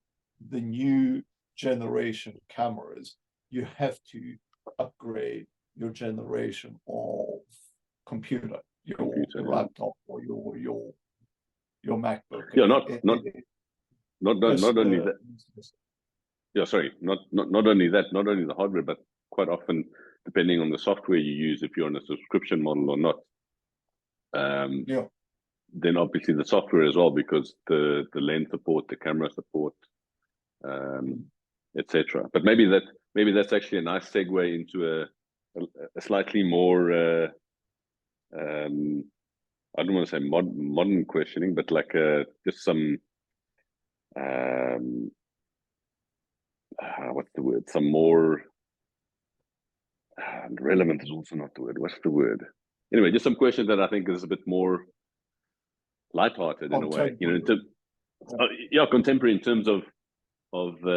the new generation cameras, you have to upgrade your generation of computer, your laptop or your MacBook. Yeah, not only that. Yeah, sorry, not only that, not only the hardware, but quite often, depending on the software you use, if you're on a subscription model or not, then obviously the software as well, because the lens support, the camera support, etc. But maybe that's actually a nice segue into a slightly more I don't want to say modern questioning, but like just some what's the word? Some more relevant is also not the word. What's the word? Anyway, just some questions that I think is a bit more lighthearted in a way, contemporary in terms of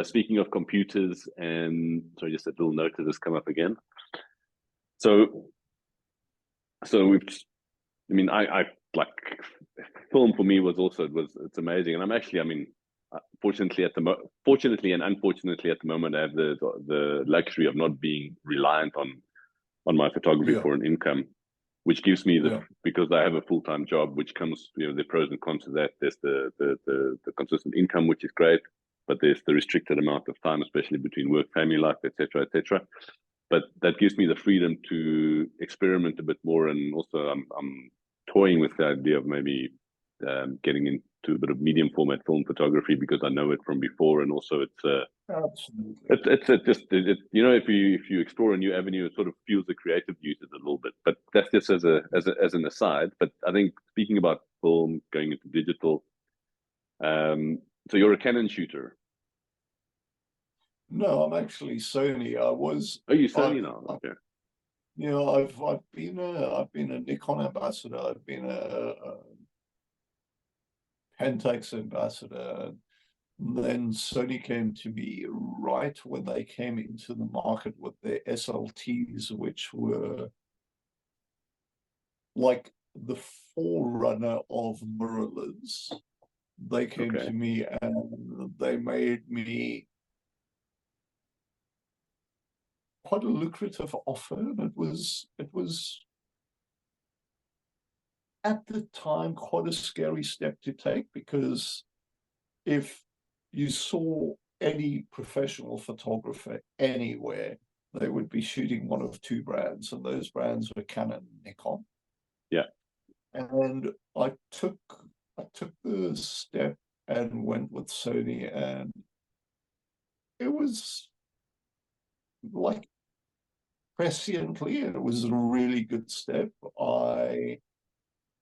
speaking of computers. And sorry, just a little note that has come up again. So I like film for me was also it's amazing, and I'm actually, I mean, fortunately and unfortunately at the moment, I have the luxury of not being reliant on my photography for an income, which gives me because I have a full-time job, which comes, the pros and cons to that. There's the consistent income, which is great, but there's the restricted amount of time, especially between work, family life, etc., etc. But that gives me the freedom to experiment a bit more, and also I'm toying with the idea of maybe getting into a bit of medium format film photography, because I know it from before, and also it's just if you explore a new avenue, it sort of fuels the creative juices a little bit. But that's just as an aside. But I think, speaking about film going into digital, so you're a Canon shooter. No, I'm actually Sony. I was. Oh, you Sony now? Okay. I've been a Nikon ambassador. I've been a Pentax ambassador. And then Sony came to me right when they came into the market with their SLTs, which were like the forerunner of mirrorless. They came to me and they made me quite a lucrative offer. And it was at the time quite a scary step to take, because if you saw any professional photographer anywhere, they would be shooting one of two brands, and those brands were Canon and Nikon. Yeah. And I took the step and went with Sony, and it was like presciently, it was a really good step. I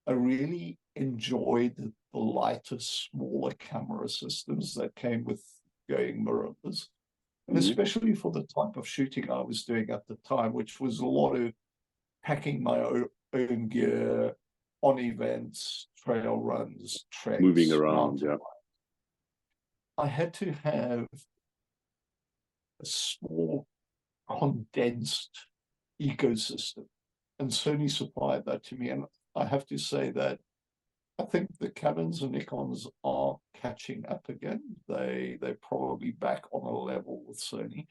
really enjoyed the lighter, smaller camera systems that came with going mirrorless. And especially for the type of shooting I was doing at the time, which was a lot of packing my own gear on events, trail runs, treks, moving around, mountain yeah. bikes. I had to have a small, condensed ecosystem, and Sony supplied that to me. And I have to say that I think the Canons and Nikons are catching up again. They're probably back on a level with Sony,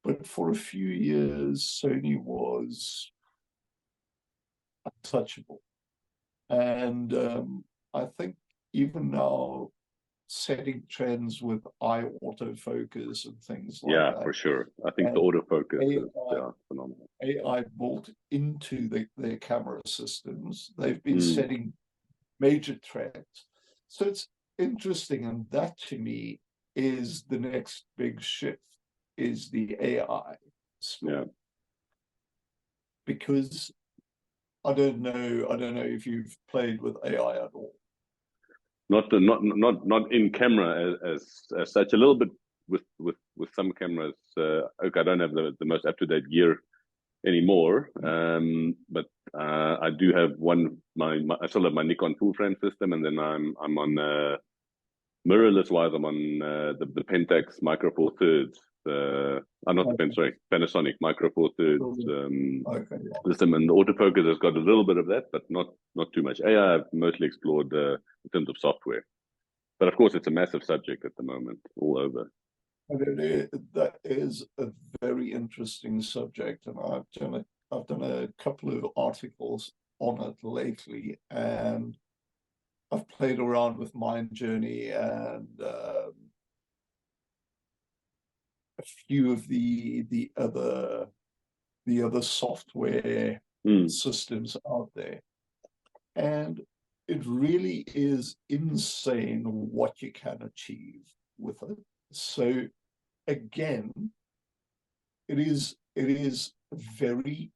but for a few years, Sony was untouchable. And I think even now, setting trends with eye autofocus and things like that. Yeah, for sure. I think the And autofocus is AI, phenomenal. AI built into their camera systems. They've been setting major trends. So it's interesting, and that to me is the next big shift, is the AI story. Yeah. Because I don't know if you've played with AI at all. Not in camera as such. A little bit with some cameras. Okay, I don't have the most up-to-date gear anymore, but I do have I still have my Nikon full frame system, and then I'm on mirrorless wise. I'm on the Pentax Micro Four Thirds. Not the Pen, sorry, Panasonic Micro Four Thirds system, and the autofocus has got a little bit of that, but not too much. AI I've mostly explored in terms of software, but of course it's a massive subject at the moment, all over. And that is a very interesting subject, and I've done a couple of articles on it lately, and I've played around with Mind Journey and a few of the other software systems out there, and it really is insane what you can achieve with it. So again, it is a very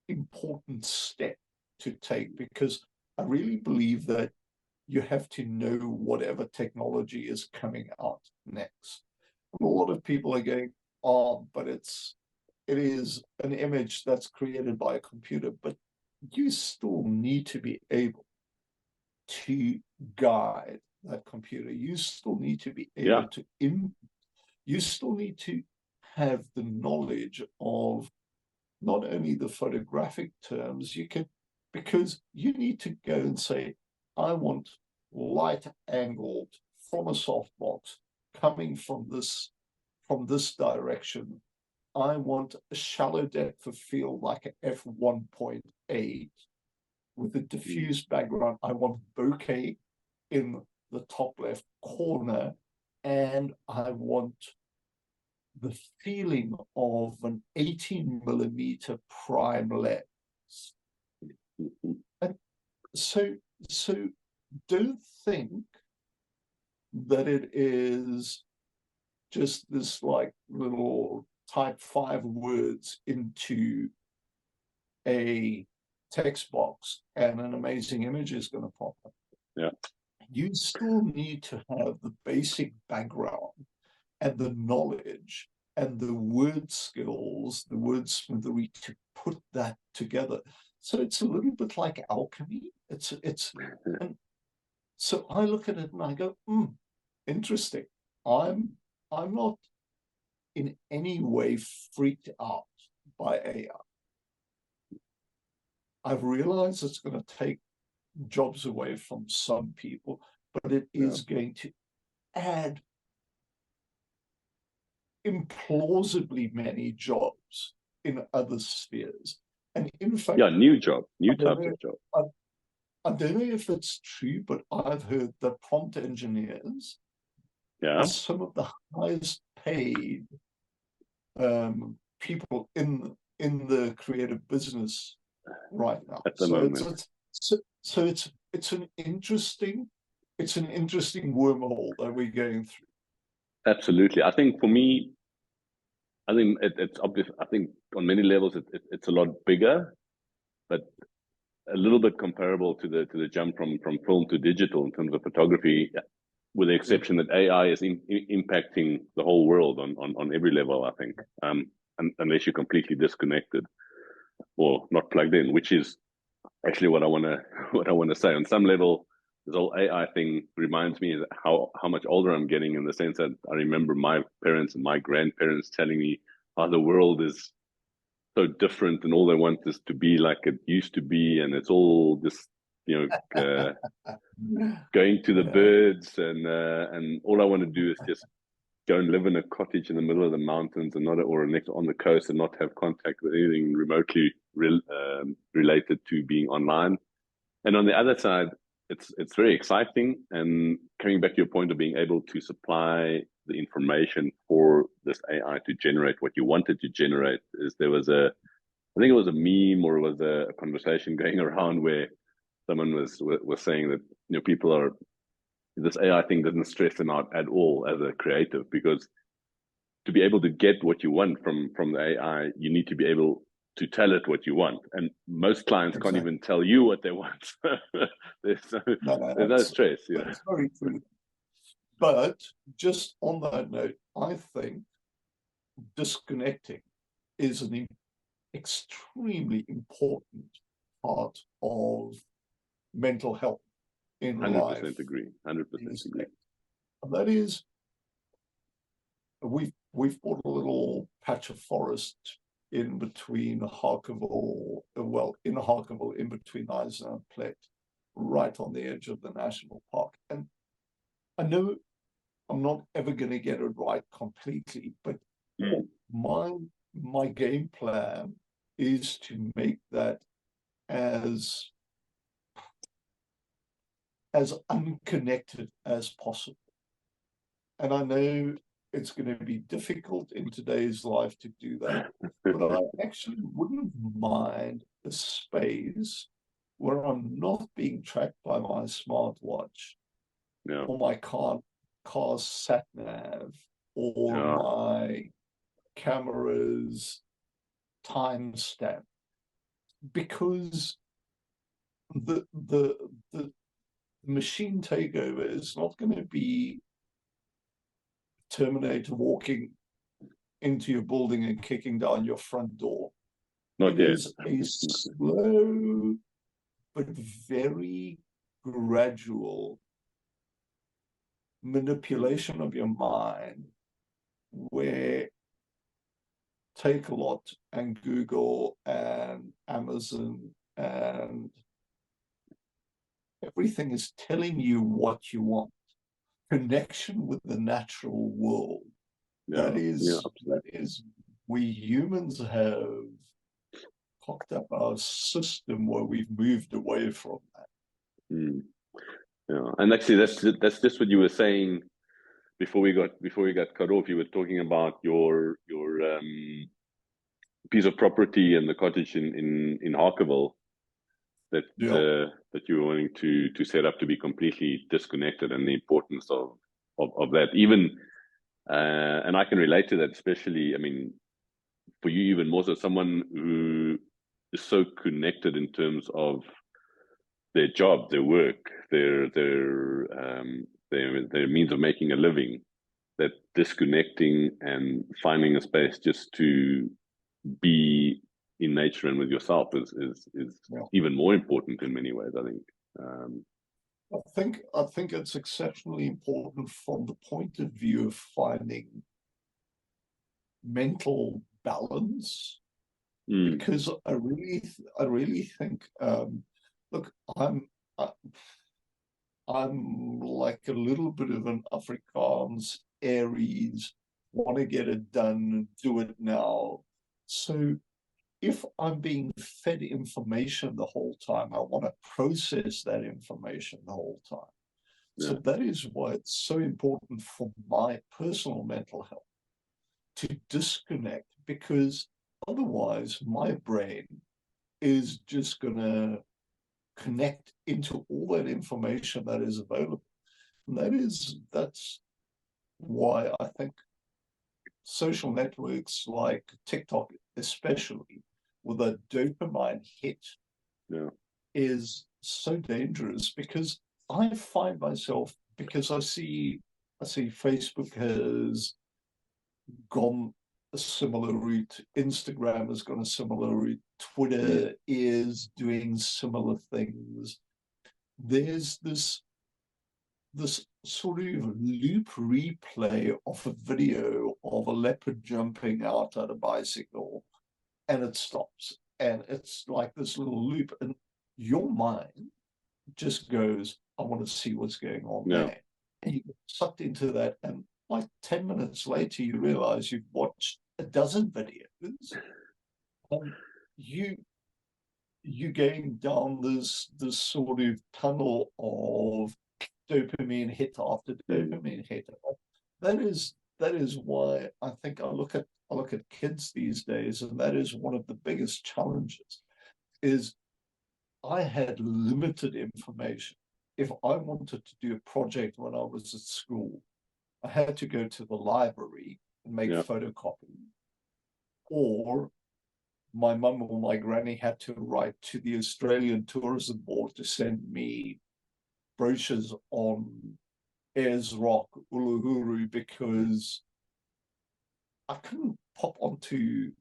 important step to take, because I really believe that you have to know whatever technology is coming out next. And a lot of people are going, oh, but it is an image that's created by a computer, but you still need to be able to guide that computer. You still need to be able to you still need to have the knowledge of not only the photographic terms, because you need to go and say, I want light angled from a softbox coming from this direction. I want a shallow depth of field like an f1.8 with a diffuse background. I want bokeh in the top left corner, and I want the feeling of an 18mm prime lens. And so don't think that it is just this like little type 5 words into a text box and an amazing image is going to pop up. Yeah. You still need to have the basic background and the knowledge and the word skills, the wordsmithery to put that together. So it's a little bit like alchemy. And so I look at it and I go, interesting. I'm not in any way freaked out by AI. I've realized it's going to take jobs away from some people, but it is going to add implausibly many jobs in other spheres. And in fact, new types of job. I don't know if it's true, but I've heard that prompt engineers are some of the highest paid people in the creative business right now. At the moment. So it's an interesting wormhole that we're going through. Absolutely. I think for me, it's obvious. I think on many levels it's a lot bigger, but a little bit comparable to the jump from film to digital in terms of photography. with the exception that AI is impacting the whole world on every level, I think, unless you're completely disconnected or not plugged in, which is actually what I want to say. On some level, this whole AI thing reminds me of how much older I'm getting, in the sense that I remember my parents and my grandparents telling me how the world is so different and all they want is to be like it used to be, and it's all just, going to the birds, and all I want to do is just go and live in a cottage in the middle of the mountains and not, or next on the coast, and not have contact with anything remotely related to being online. And on the other side, it's very exciting. And coming back to your point of being able to supply the information for this AI to generate what you wanted to generate, is there was I think it was a meme, or it was a conversation going around where someone was saying that, people are, this AI thing doesn't stress them out at all as a creative, because to be able to get what you want from the AI, you need to be able to tell it what you want. And most clients can't even tell you what they want. there's no stress. Yeah. That's very true. But just on that note, I think disconnecting is an extremely important part of mental health in 100% life. 100% agree. And that is, we've bought a little patch of forest in between Harkeville, in between Eisen and Plett, right on the edge of the national park. And I know I'm not ever going to get it right completely, but my game plan is to make that as unconnected as possible. And I know it's going to be difficult in today's life to do that, but I actually wouldn't mind a space where I'm not being tracked by my smartwatch or my car's sat nav or my camera's timestamp, because the machine takeover is not going to be Terminator walking into your building and kicking down your front door. Not yet. It is a slow but very gradual manipulation of your mind, where Takealot and Google and Amazon and everything is telling you what you want. Connection with the natural world. That is we humans have cocked up our system where we've moved away from that. Yeah, and actually that's just what you were saying before we got cut off. You were talking about your piece of property and the cottage in Harkeville that you were wanting to set up to be completely disconnected, and the importance of that. Even and I can relate to that, especially, I mean, for you even more so, someone who is so connected in terms of their job, their work, their means of making a living, that disconnecting and finding a space just to be in nature and with yourself is even more important in many ways, I think. I think it's exceptionally important from the point of view of finding mental balance, because I really think, look, I'm like a little bit of an Afrikaans Aries, want to get it done, do it now. So if I'm being fed information the whole time, I want to process that information the whole time. So that is why it's so important for my personal mental health to disconnect, because otherwise my brain is just going to connect into all that information that is available. And that's why I think social networks like TikTok, especially with a dopamine hit, is so dangerous, because I find myself because I see Facebook has gone a similar route, Instagram has gone a similar route, Twitter is doing similar things. There's this sort of loop replay of a video of a leopard jumping out at a bicycle, and it stops, and it's like this little loop, and your mind just goes, I want to see what's going on there. And you get sucked into that, and like 10 minutes later, you realize you've watched a dozen videos, and you going down this sort of tunnel of dopamine hit after dopamine hit. That is why I think I look at kids these days, and that is one of the biggest challenges. Is I had limited information. If I wanted to do a project when I was at school, I had to go to the library and make photocopies, or my mum or my granny had to write to the Australian Tourism Board to send me brochures on Ayers Rock, Uluru, because I couldn't pop onto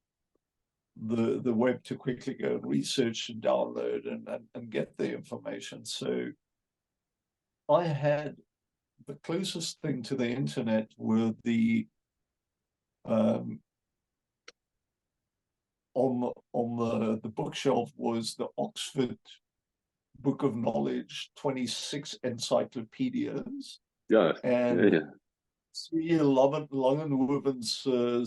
the web to quickly go and research and download and get the information. So I had the closest thing to the internet were the on the bookshelf was the Oxford Book of Knowledge, 26 encyclopedias. And zie Langenhoven se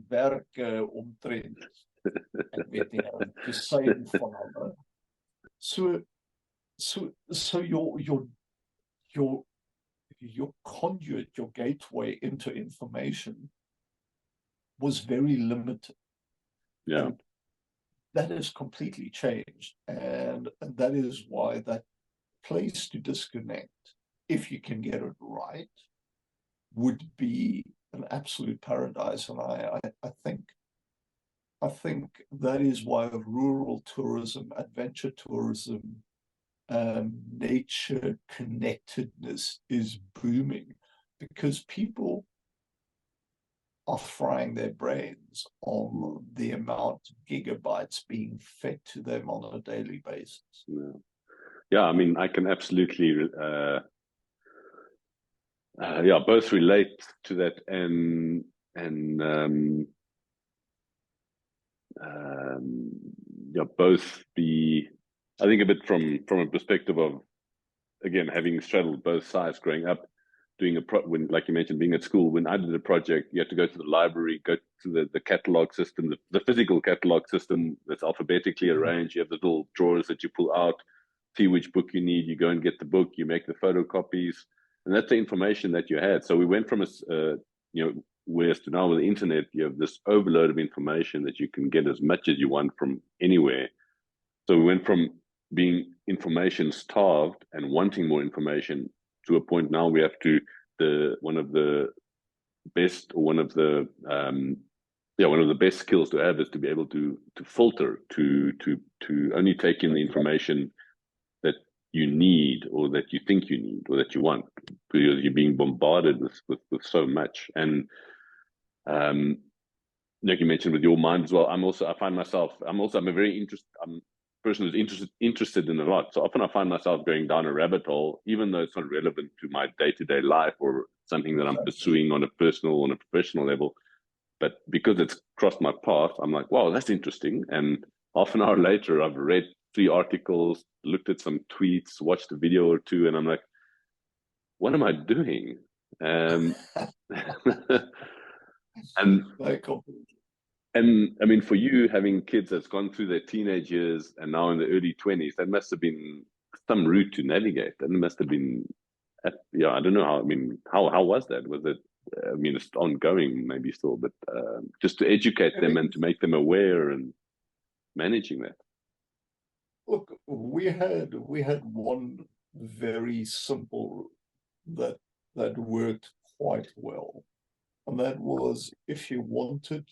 werke omtrent. Ek weet nie hoe te sê van hulle. So your conduit, your gateway into information was very limited. And that has completely changed, and that is why that place to disconnect, if you can get it right, would be an absolute paradise. And I think that is why rural tourism, adventure tourism, nature connectedness is booming, because people are frying their brains on the amount of gigabytes being fed to them on a daily basis. I mean, I can absolutely both relate to that, and both be, I think, a bit from a perspective of, again, having straddled both sides growing up, doing when, like you mentioned, being at school. When I did a project, you had to go to the library, go to the catalog system, the physical catalog system that's alphabetically arranged. You have the little drawers that you pull out, see which book you need. You go and get the book, you make the photocopies, and that's the information that you had. So we went from whereas to now with the internet, you have this overload of information that you can get as much as you want from anywhere. So we went from being information starved and wanting more information to a point now we have to, one of the best skills to have is to be able to filter, to only take in the information that you need, or that you think you need, or that you want, because you're being bombarded with so much. And like you mentioned with your mind as well, I'm a very person who's interested in a lot. So often I find myself going down a rabbit hole, even though it's not relevant to my day-to-day life or something that I'm pursuing on a personal, on a professional level. But because it's crossed my path, I'm like, wow, that's interesting. And half an hour later, I've read 3 articles, looked at some tweets, watched a video or 2, and I'm like, what am I doing? And I mean, for you, having kids that's gone through their teenage years and now in the early 20s, that must have been some route to navigate. And it must have been, I don't know how. I mean, how was that? Was it? I mean, it's ongoing, maybe still, but just to educate them and to make them aware and managing that. Look, we had one very simple that worked quite well, and that was, if you wanted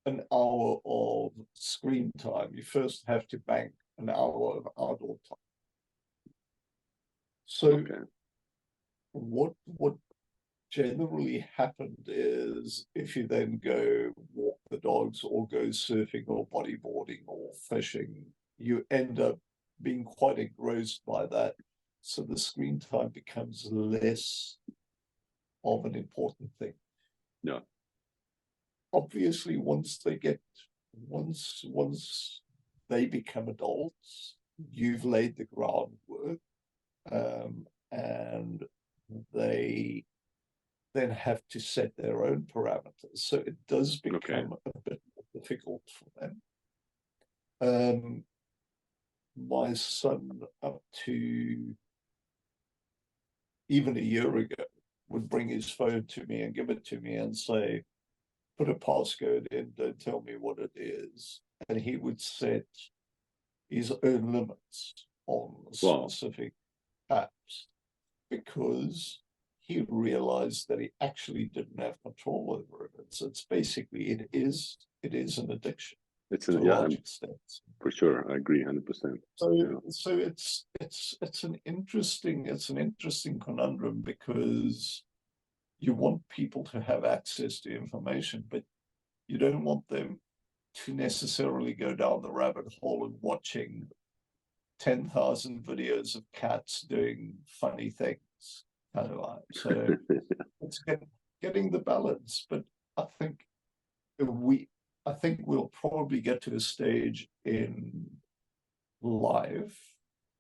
an hour of screen time, you first have to bank an hour of outdoor time. So what generally happened is if you then go walk the dogs or go surfing or bodyboarding or fishing, you end up being quite engrossed by that. So the screen time becomes less of an important thing. Yeah. Obviously, once they become adults, you've laid the groundwork, and they then have to set their own parameters. So it does become a bit more difficult for them. My son, up to even a year ago, would bring his phone to me and give it to me and say, put a passcode in, don't tell me what it is. And he would set his own limits on specific apps because he realized that he actually didn't have control over it. So it's basically, it is an addiction. It's to a large extent. For sure, I agree 100%. So it's an interesting conundrum because you want people to have access to information, but you don't want them to necessarily go down the rabbit hole and watching 10,000 videos of cats doing funny things. Kind of like. So it's getting the balance, but I think we'll probably get to a stage in life,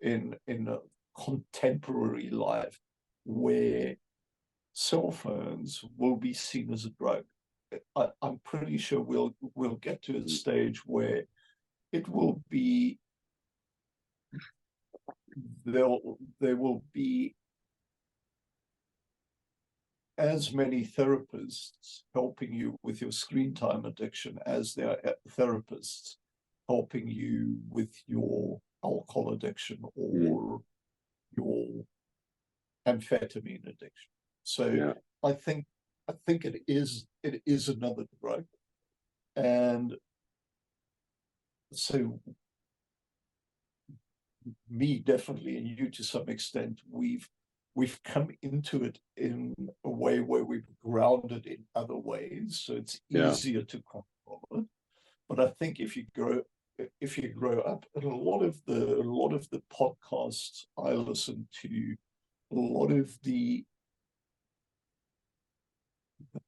in a contemporary life, where cell phones will be seen as a drug. I'm pretty sure we'll get to a stage where it will be there will be as many therapists helping you with your screen time addiction as there are therapists helping you with your alcohol addiction or your amphetamine addiction. So I think it is another drug. And so me definitely, and you to some extent, we've come into it in a way where we've grounded in other ways, so it's easier to control it. But I think if you grow up, and a lot of the podcasts I listen to, a lot of the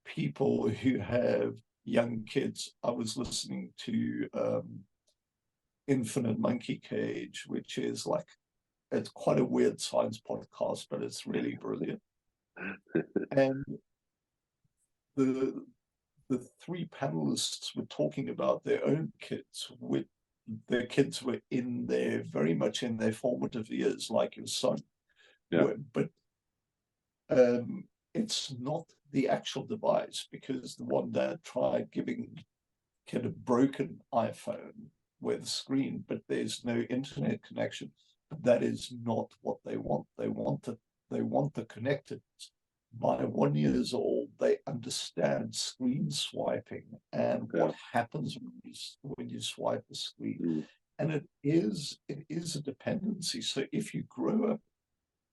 people who have young kids, I was listening to Infinite Monkey Cage, which is like, it's quite a weird science podcast, but it's really brilliant. And the three panelists were talking about their own kids. Their kids were very much in their formative years, like your son. But it's not the actual device, because the one dad tried giving kid a broken iPhone with a screen, but there's no internet connection. That is not what they want. They want the connected. By 1 year old, they understand screen swiping and what happens when you swipe the screen. And it is a dependency. So if you grow up,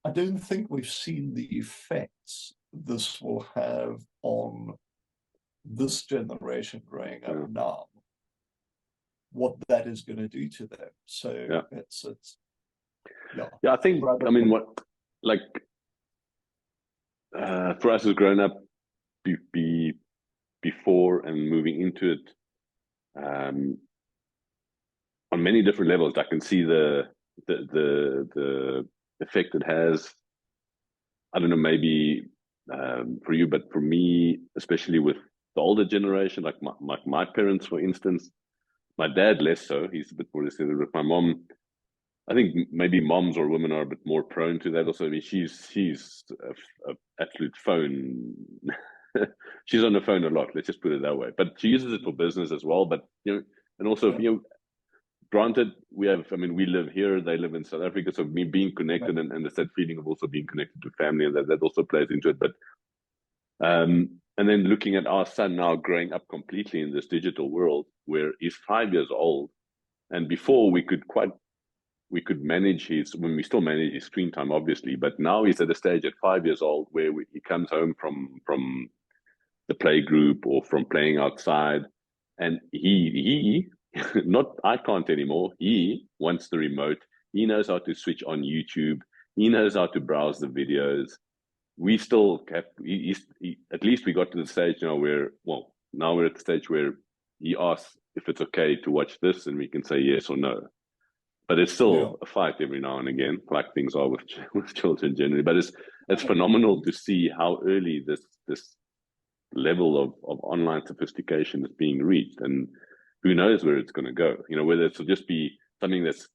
I don't think we've seen the effects this will have on this generation growing up now, what that is going to do to them. So it's I think, I mean, what, like, for us as grown up before and moving into it, on many different levels, I can see the effect it has. I don't know, maybe for you, but for me, especially with the older generation, like my parents, for instance, my dad less so. He's a bit more resilient. With my mom, I think maybe moms or women are a bit more prone to that. Also, I mean, she's a absolute phone. She's on the phone a lot. Let's just put it that way. But she uses it for business as well. But and also granted, we live here. They live in South Africa. So me being connected and it's that feeling of also being connected to family, and that also plays into it. But and then looking at our son now growing up completely in this digital world, where he's 5 years old, and before we could quite we could manage when we still manage his screen time, obviously, but now he's at a stage at 5 years old where he comes home from the play group or from playing outside, and he not I can't anymore. He wants the remote. He knows how to switch on YouTube. He knows how to browse the videos. We still kept. At least we got to the stage now where, well, now we're at the stage where he asks if it's okay to watch this, and we can say yes or no. But it's still a fight every now and again, like things are with children generally. But it's phenomenal to see how early this level of online sophistication is being reached, and who knows where it's going to go. Whether it'll just be something that's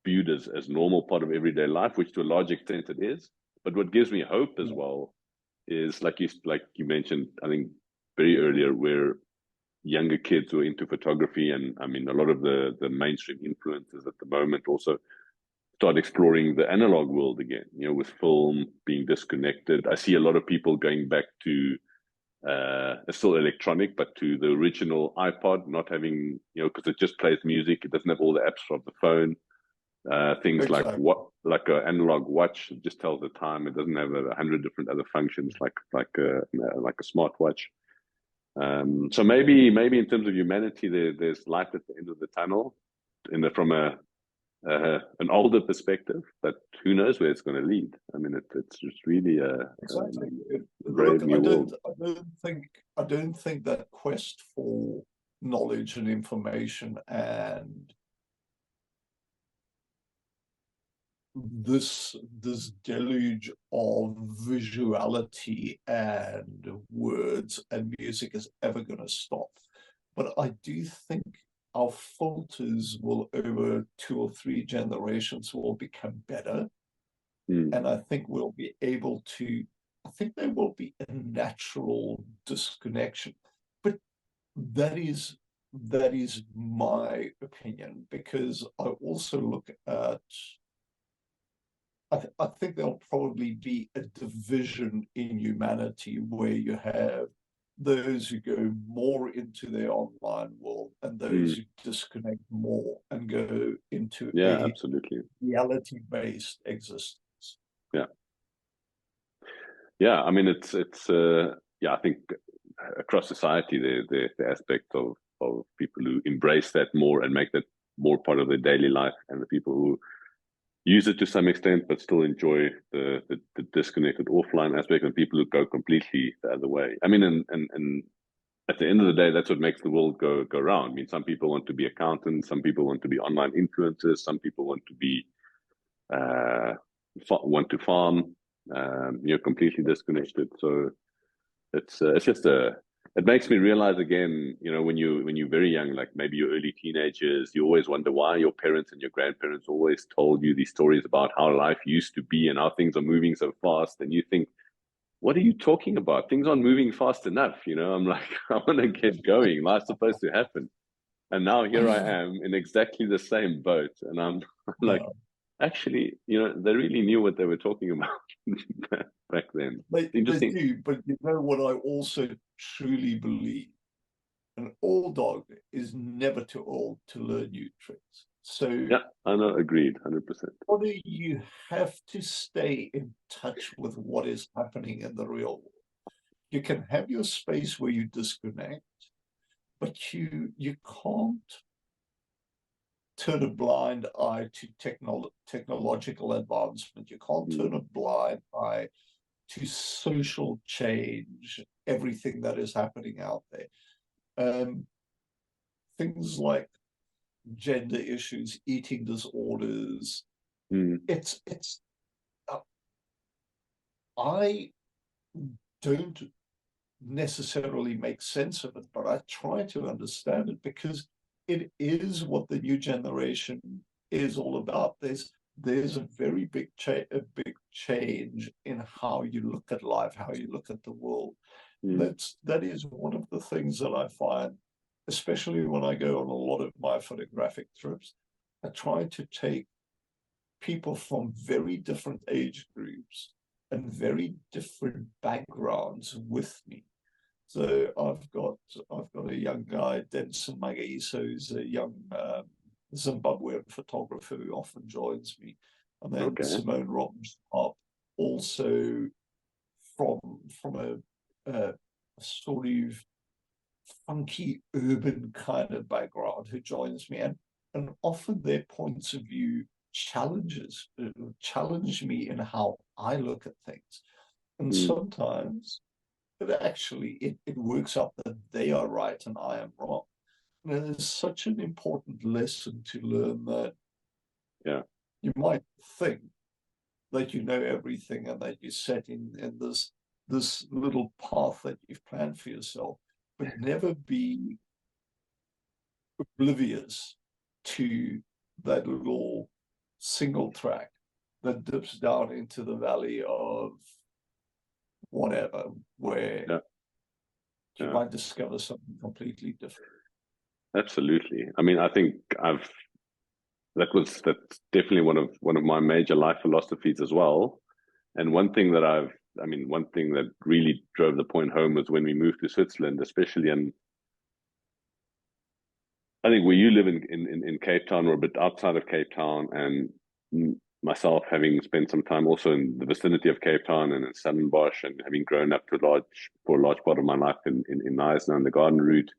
viewed as normal part of everyday life, which to a large extent it is. But what gives me hope as well is like you mentioned, I think very earlier, where younger kids who are into photography, and I mean a lot of the mainstream influencers at the moment also start exploring the analog world again, with film being disconnected. I see a lot of people going back to it's still electronic, but to the original iPod, not having, because it just plays music. It doesn't have all the apps of the phone. Things Exactly. like an analog watch, it just tells the time. It doesn't have 100 different other functions like a smartwatch. So maybe in terms of humanity, there's light at the end of the tunnel, from an older perspective. But who knows where it's going to lead? I mean, it's just really Exactly. a brave new world. I don't think that quest for knowledge and information and this deluge of visuality and words and music is ever going to stop. But I do think our filters will, over 2 or 3 generations, will become better. And I think we'll be able to, I think there will be a natural disconnection. But that is my opinion, because I also look at, I think there'll probably be a division in humanity where you have those who go more into their online world and those who disconnect more and go into absolutely reality-based existence. Yeah. I mean, it's I think across society the aspect of people who embrace that more and make that more part of their daily life, and the people who use it to some extent but still enjoy the disconnected offline aspect, and people who go completely the other way. I mean, and at the end of the day, that's what makes the world go round. I mean, some people want to be accountants, some people want to be online influencers, some people want to be want to farm, completely disconnected. So it's just it makes me realize again, when you're very young, like maybe your early teenagers, you always wonder why your parents and your grandparents always told you these stories about how life used to be and how things are moving so fast, and you think, what are you talking about? Things aren't moving fast enough. I'm like, I want to get going. Life's supposed to happen. And now here I am in exactly the same boat. And I'm like, actually, they really knew what they were talking about back then. They Interesting. do, but you know what I also truly believe? An old dog is never too old to learn new tricks. So yeah, I know, agreed, 100%. You have to stay in touch with what is happening in the real world. You can have your space where you disconnect, but you can't turn a blind eye to technological advancement. You can't turn a blind eye to social change, everything that is happening out there. Things like gender issues, eating disorders. I don't necessarily make sense of it, but I try to understand it because it is what the new generation is all about. There's a very big change in how you look at life, how you look at the world. That is one of the things that I find, especially when I go on a lot of my photographic trips. I try to take people from very different age groups and very different backgrounds with me. So I've got a young guy, Denson Maggie, who's a young Zimbabwean photographer who often joins me. And then Okay. Simone Robbins up also from a sort of funky urban kind of background who joins me, and often their points of view challenge me in how I look at things. And sometimes it works out that they are right and I am wrong. And it is such an important lesson to learn that you might think that you know everything and that you're set in this little path that you've planned for yourself, but never be oblivious to that little single track that dips down into the valley of whatever, where you might discover something completely different. Absolutely. I mean, I think that's definitely one of my major life philosophies as well. And one thing that really drove the point home was when we moved to Switzerland, especially in, I think where you live in Cape Town or a bit outside of Cape Town, and myself having spent some time also in the vicinity of Cape Town and in Stellenbosch, and having grown up for a large part of my life in Knysna and the Garden Route,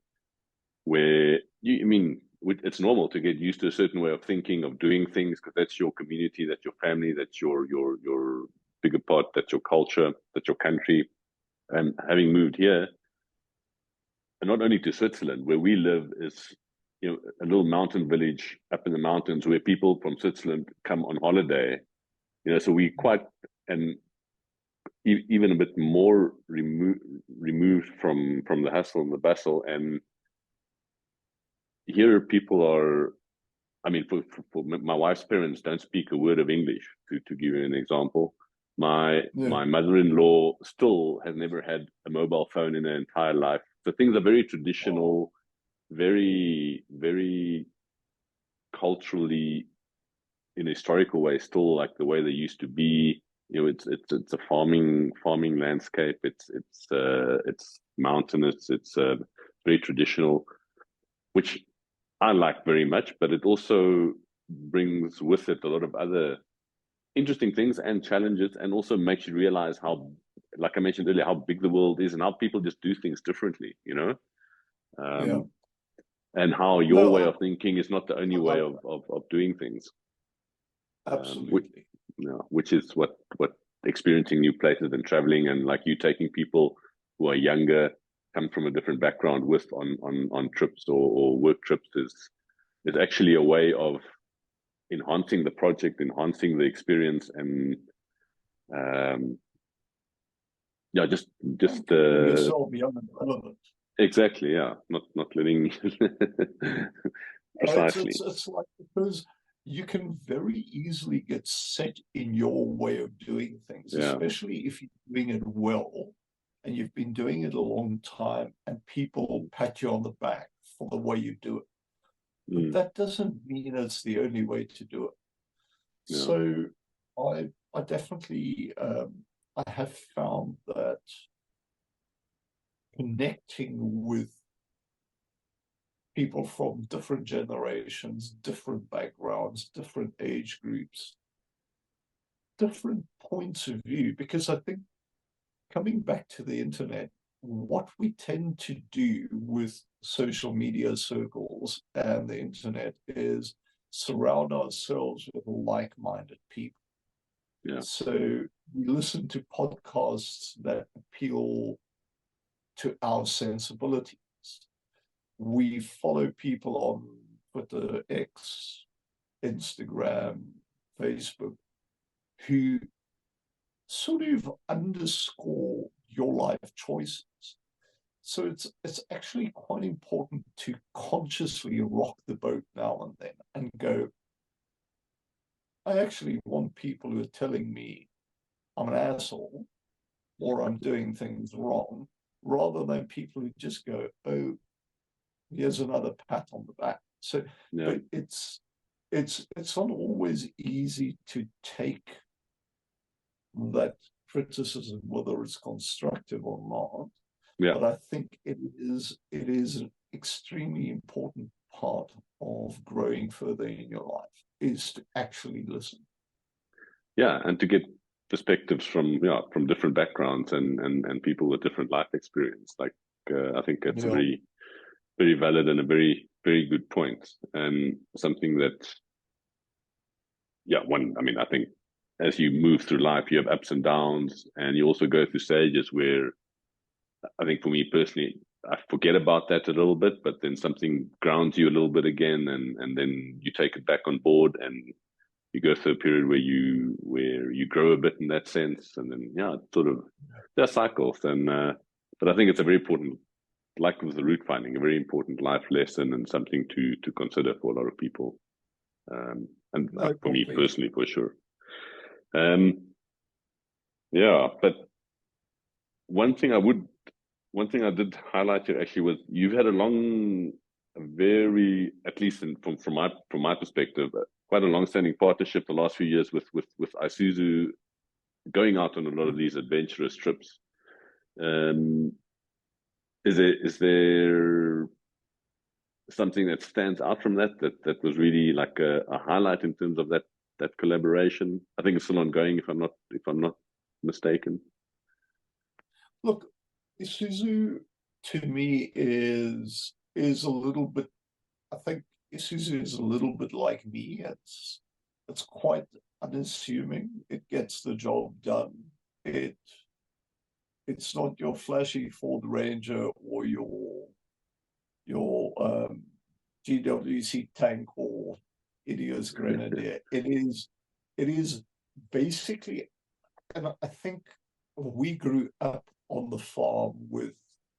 where it's normal to get used to a certain way of thinking, of doing things, because that's your community, that's your family, that's your bigger part, that's your culture, that's your country. And having moved here, and not only to Switzerland, where we live is a little mountain village up in the mountains where people from Switzerland come on holiday. So we quite even a bit more removed from the hustle and the bustle. And here people are, I mean, for my wife's parents don't speak a word of English, to give you an example. My mother-in-law still has never had a mobile phone in her entire life. So things are very traditional, very, very culturally, in a historical way, still like the way they used to be. It's a farming landscape. It's mountainous. It's very traditional, which I like very much, but it also brings with it a lot of other interesting things and challenges, and also makes you realize how, like I mentioned earlier, how big the world is and how people just do things differently, and how your way of thinking is not the only way of doing things. Absolutely. Which is what experiencing new places and traveling, and like you taking people who are younger, come from a different background with on trips or work trips is actually a way of enhancing the project, enhancing the experience, and just yourself young and relevant. Exactly, not letting precisely. It's like, because you can very easily get set in your way of doing things, especially if you're doing it well and you've been doing it a long time, and people pat you on the back for the way you do it. But that doesn't mean it's the only way to do it. So I definitely I have found that connecting with people from different generations, different backgrounds, different age groups, different points of view, because I think, coming back to the internet, what we tend to do with social media circles and the internet is surround ourselves with like-minded people. So we listen to podcasts that appeal to our sensibilities. We follow people on Twitter, X, Instagram, Facebook, who sort of underscore your life choices. So it's actually quite important to consciously rock the boat now and then and go, I actually want people who are telling me I'm an asshole or I'm doing things wrong, rather than people who just go, oh, here's another pat on the back. So but it's not always easy to take that criticism, whether it's constructive or not. But I think it is an extremely important part of growing further in your life, is to actually listen. Yeah, and to get perspectives from from different backgrounds and people with different life experience. Like I think that's a very, very valid and a very, very good point, and something that I think as you move through life, you have ups and downs, and you also go through stages where I think for me personally, I forget about that a little bit, but then something grounds you a little bit again, and then you take it back on board, and you go through a period where you grow a bit in that sense, and then it's sort of there are cycles, and but I think it's a very important, like with the root finding, a very important life lesson and something to consider for a lot of people, and for me personally, for sure. But one thing I did highlight here actually was you've had at least from my perspective, quite a long-standing partnership the last few years with Isuzu, going out on a lot of these adventurous trips. Is there something that stands out from that was really like a highlight in terms of that collaboration? I think it's still ongoing, if I'm not mistaken. Look, Isuzu to me is a little bit. I think Isuzu is a little bit like me. It's quite unassuming. It gets the job done. It's not your flashy Ford Ranger or your GWC tank or Idios Grenadier. It is basically, and I think we grew up on the farm with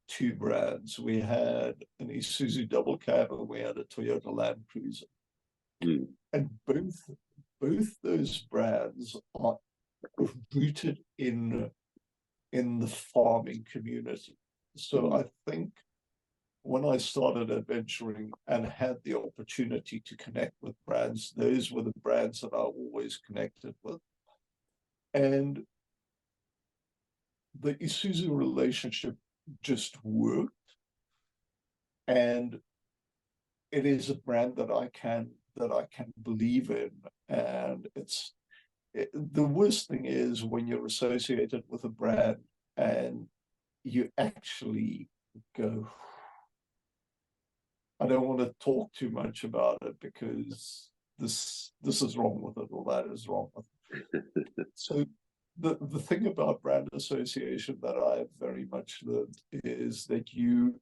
two brands. We had an Isuzu double cab and we had a Toyota Land Cruiser. And both those brands are rooted in the farming community. So I think when I started adventuring and had the opportunity to connect with brands, those were the brands that I always connected with. And the Isuzu relationship just worked. And it is a brand that I can believe in. And the worst thing is when you're associated with a brand and you actually go, I don't want to talk too much about it because this is wrong with it or that is wrong with it. So the thing about brand association that I've very much learned is that you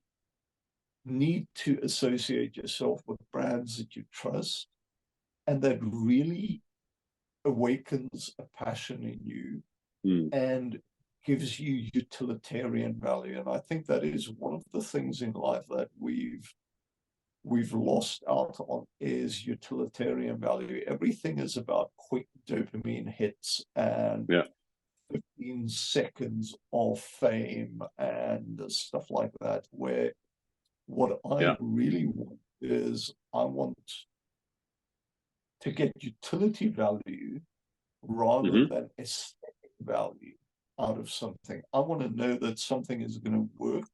need to associate yourself with brands that you trust and that really awakens a passion in you and gives you utilitarian value. And I think that is one of the things in life that we've lost out on is utilitarian value. Everything is about quick dopamine hits and 15 seconds of fame and stuff like that, where what I really want is I want to get utility value rather than aesthetic value out of something. I want to know that something is going to work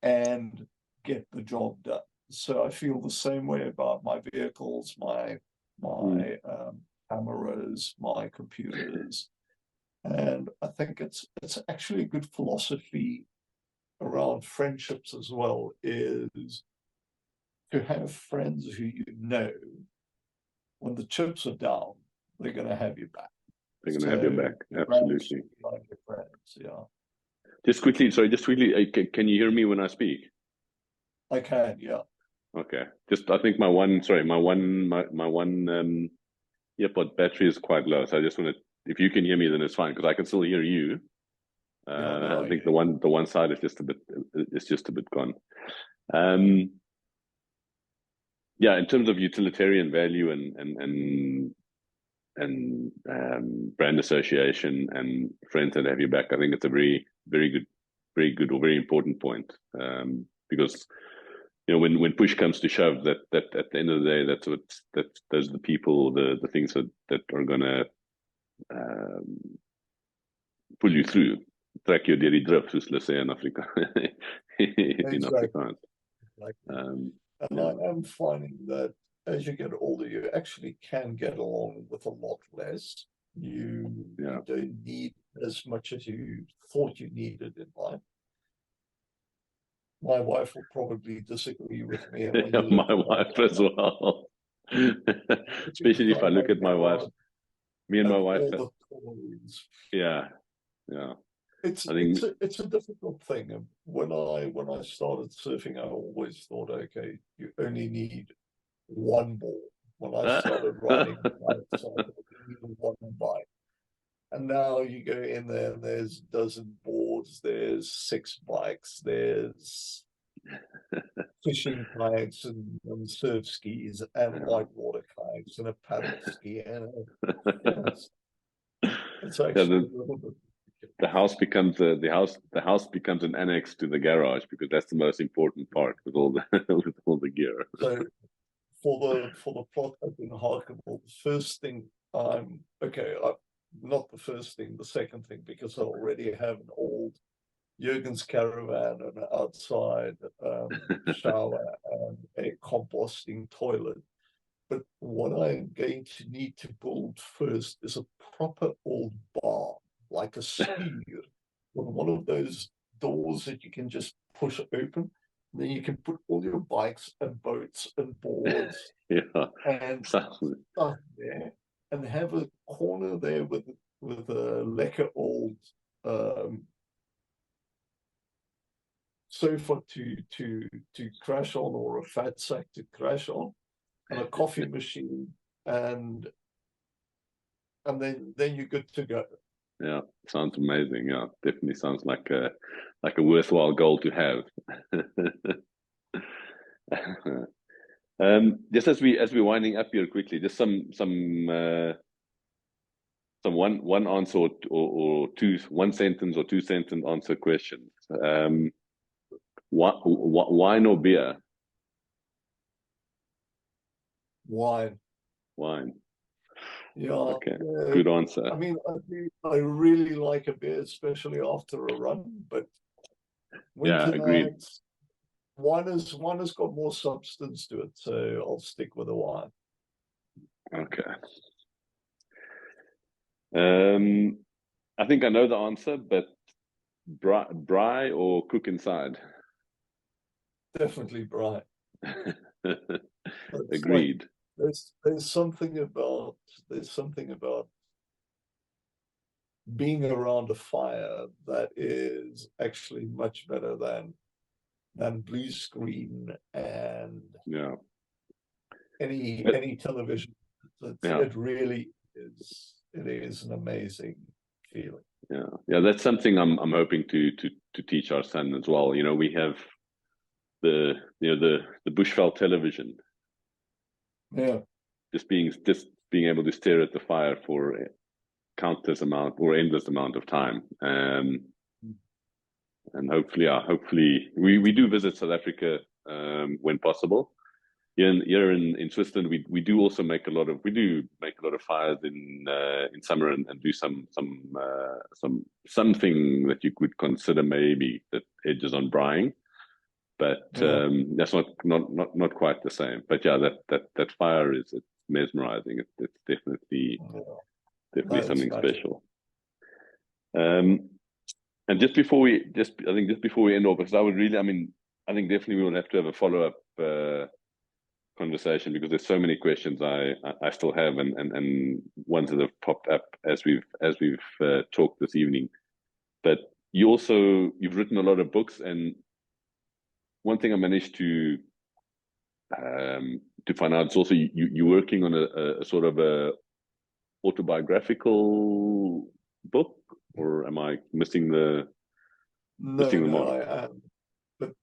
and get the job done. So I feel the same way about my vehicles, my cameras, my computers. And I think it's actually a good philosophy around friendships as well, is to have friends who you know when the chips are down, they're going to have you back. They're going to have your back, absolutely. Like your friends, Just quickly, can you hear me when I speak? I can, yeah. Okay. I think my one earpod battery is quite low, so I just want to, if you can hear me, then it's fine because I can still hear you. I think the one side is just a bit gone. In terms of utilitarian value and brand association and friends that have your back, I think it's a very, very good or very important point, because when push comes to shove, that at the end of the day, those are the people, the things that are gonna pull you through. Trek jou deur die drif, soos hulle sê in Afrika. In Afrikaans. And I am finding that as you get older, you actually can get along with a lot less. You don't need as much as you thought you needed in life. My wife will probably disagree with me. My wife as well. Especially if I look at my wife. Me and my wife. Yeah. It's a difficult thing. When I started surfing, I always thought, okay, you only need one board. When I started riding, I needed one bike. And now you go in there and there's a dozen boards, there's 6 bikes, there's fishing kayaks and surf skis and whitewater kayaks and a paddle ski. And it's actually a little bit. The house becomes the house becomes an annex to the garage, because that's the most important part with all the with all the gear. So for the plot up in Harkable, the first thing not the first thing, the second thing, because I already have an old Jurgen's caravan and an outside shower and a composting toilet. But what I'm going to need to build first is a proper old bar, like a ski, with one of those doors that you can just push open. And then you can put all your bikes and boats and boards and stuff there, and have a corner there with a lekker old sofa to crash on, or a fat sack to crash on, and a coffee machine, and then you're good to go. Yeah, sounds amazing. Yeah, definitely sounds like a worthwhile goal to have. Just as we're winding up here quickly, just some one answer or two, one sentence or 2 sentence answer questions. Wine or beer? Wine. Yeah. Okay. Good answer. I mean, I really like a beer, especially after a run. But winter nights, wine has got more substance to it, so I'll stick with the wine. Okay. I think I know the answer, but dry or cook inside? Definitely dry. Agreed. Like, there's something about being around a fire that is actually much better than blue screen and any television. It really is. It is an amazing feeling. Yeah. That's something I'm hoping to teach our son as well. You know, we have the bushveld television. Yeah. Just being able to stare at the fire for countless amount or endless amount of time. And hopefully we do visit South Africa when possible. Here in Switzerland, we do also make a lot of fires in summer and do something that you could consider maybe that edges on drying, but that's not quite the same. But yeah, that fire it's mesmerizing. It's definitely something special. And just before we end off, because I think definitely we will have to have a follow-up conversation, because there's so many questions I still have, and ones that have popped up as we've talked this evening. But you've written a lot of books, and one thing I managed to find out is also you're working on a sort of a autobiographical book, or am I missing the mark? No, I am. But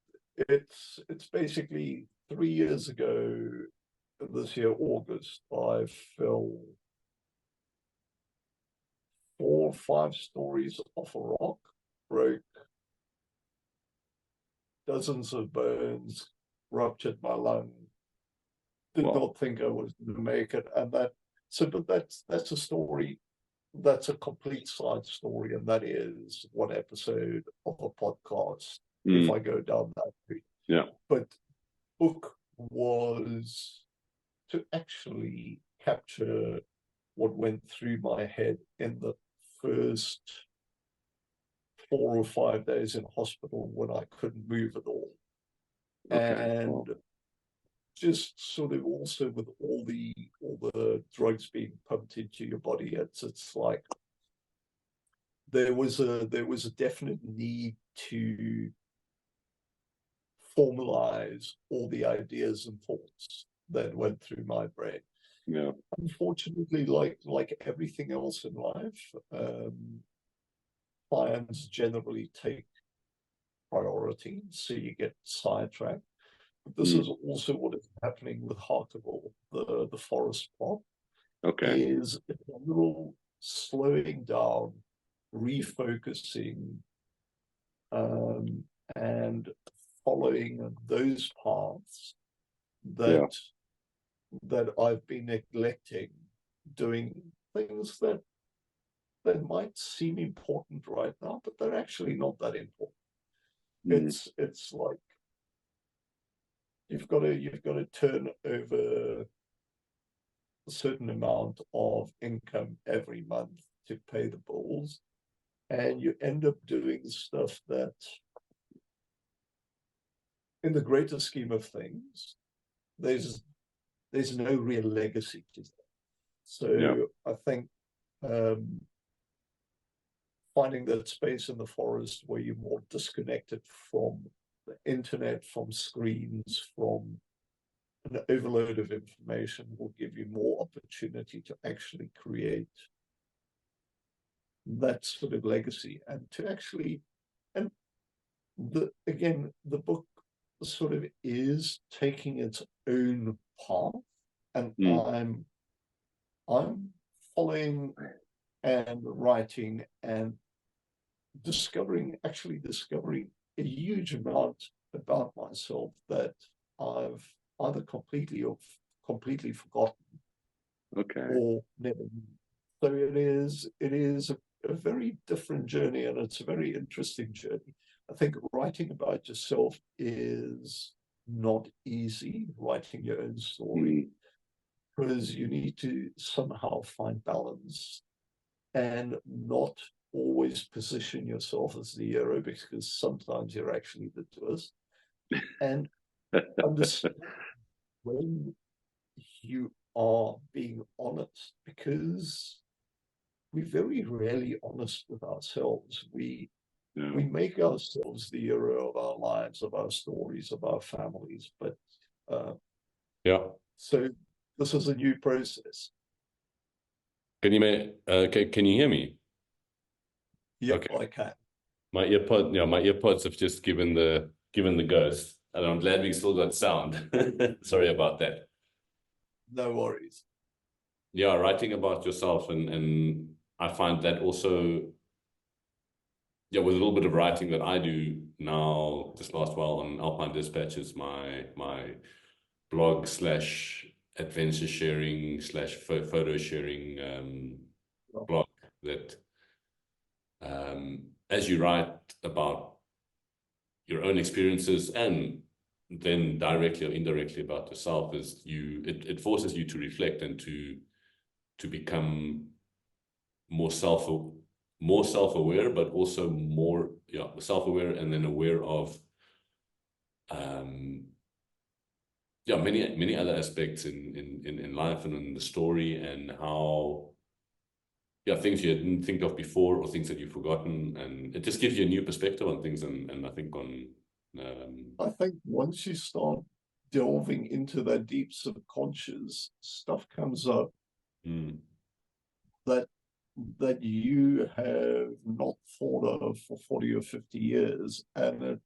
it's basically 3 years ago, this year, August, I filmed 4 or 5 stories off a rock, broke dozens of bones, ruptured my lung, did not think I was going to make it. And but that's a story, that's a complete side story, and that is one episode of a podcast if I go down that route. Yeah. But book was to actually capture what went through my head in the first 4 or 5 days in hospital when I couldn't move at all. Okay. And Wow. just sort of also with all the drugs being pumped into your body, it's like there was a definite need to formalize all the ideas and thoughts that went through my brain. Yeah. Unfortunately, like everything else in life, plans generally take priority, so you get sidetracked. But this is also what is happening with Harkable, the forest plot, Okay. is a little slowing down, refocusing, and following those paths Yeah. that I've been neglecting, doing things that might seem important right now, but they're actually not that important. It's like you've got to turn over a certain amount of income every month to pay the bills, and you end up doing stuff that, in the greater scheme of things, there's no real legacy to that. Yeah. So I think finding that space in the forest where you're more disconnected from the internet, from screens, from an overload of information will give you more opportunity to actually create that sort of legacy and to actually, and the book sort of is taking its own path, and I'm following and writing and actually discovering a huge amount about myself that I've either completely forgotten Okay. or never knew. So it is a very different journey, and it's a very interesting journey. I think writing about yourself is not easy, writing your own story, because you need to somehow find balance and not always position yourself as the hero, because sometimes you're actually the twist, and understand when you are being honest, because we're very rarely honest with ourselves. We make ourselves the hero of our lives, of our stories, of our families, but yeah. So this is a new process. Can you hear me? Yeah, okay. I can. My earpods have just given the ghost, and I'm glad we still got sound. Sorry about that. No worries. Yeah, writing about yourself, and I find that also, yeah, with a little bit of writing that I do now this last while on Alpine Dispatches, my blog / adventure sharing / photo sharing blog, that as you write about your own experiences and then directly or indirectly about yourself, it forces you to reflect and to become more self-aware, but also more self-aware, and then aware of many other aspects in life and in the story, and how things you didn't think of before, or things that you've forgotten, and it just gives you a new perspective on things. And I think I think once you start delving into that deep subconscious, stuff comes up that you have not thought of for 40 or 50 years. And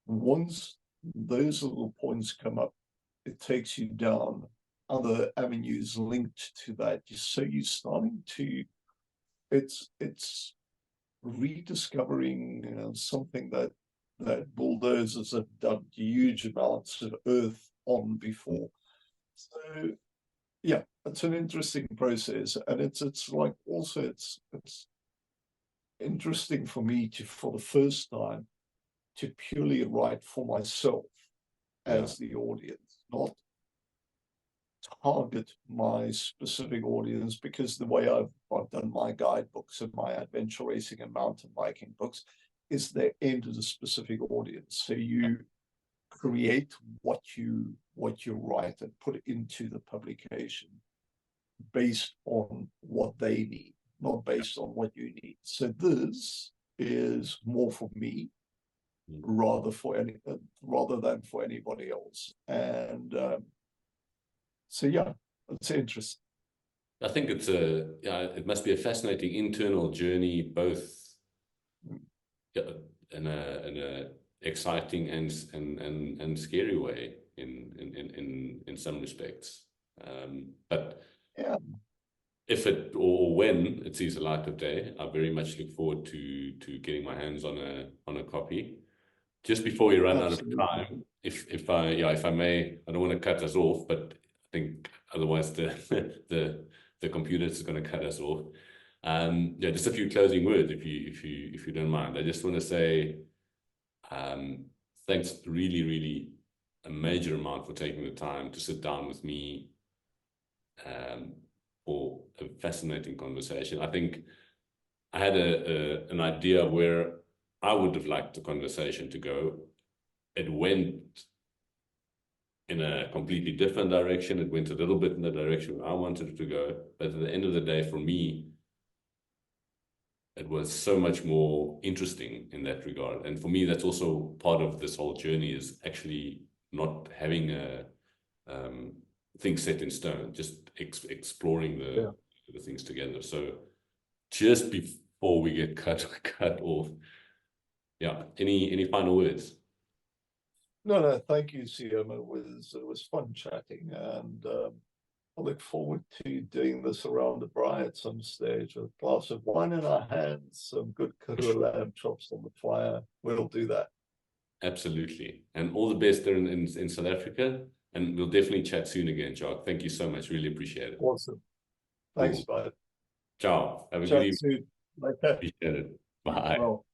once those little points come up, it takes you down other avenues linked to that. So you're starting to, it's rediscovering something that bulldozers have done huge amounts of earth on before. So yeah, it's an interesting process, and it's like also it's interesting for me to, for the first time, to purely write for myself as the audience, not target my specific audience, because the way I've done my guidebooks and my adventure racing and mountain biking books is they're aimed at a specific audience. So you create what you write and put it into the publication based on what they need, not based on what you need. So this is more for me rather than for anybody else. And so yeah, it's interesting. I think it's it must be a fascinating internal journey, both in a exciting and scary way in some respects. But yeah, if it or when it sees the light of day, I very much look forward to getting my hands on a copy. Just before we run absolutely. out of time, if I may, I don't want to cut us off, but I think otherwise the computer is going to cut us off. Yeah, just a few closing words, if you don't mind. I just want to say thanks really a major amount for taking the time to sit down with me for a fascinating conversation. I think I had an idea where I would have liked the conversation to go. It went in a completely different direction. It went a little bit in the direction I wanted it to go. But at the end of the day, for me, it was so much more interesting in that regard. And for me, that's also part of this whole journey, is actually not having a thing set in stone, just exploring the things together. So just before we get cut off, yeah, any final words? No, thank you, Siam. It was fun chatting, and I look forward to doing this around the braai at some stage with a glass of wine in our hands, some good kahua lamb chops on the fire. We'll do that. Absolutely. And all the best there in South Africa. And we'll definitely chat soon again, Jacques. Thank you so much. Really appreciate it. Awesome. Thanks, Cool. bud. Ciao. Have a Chat good evening. soon. Okay. Appreciate it. Bye. Well.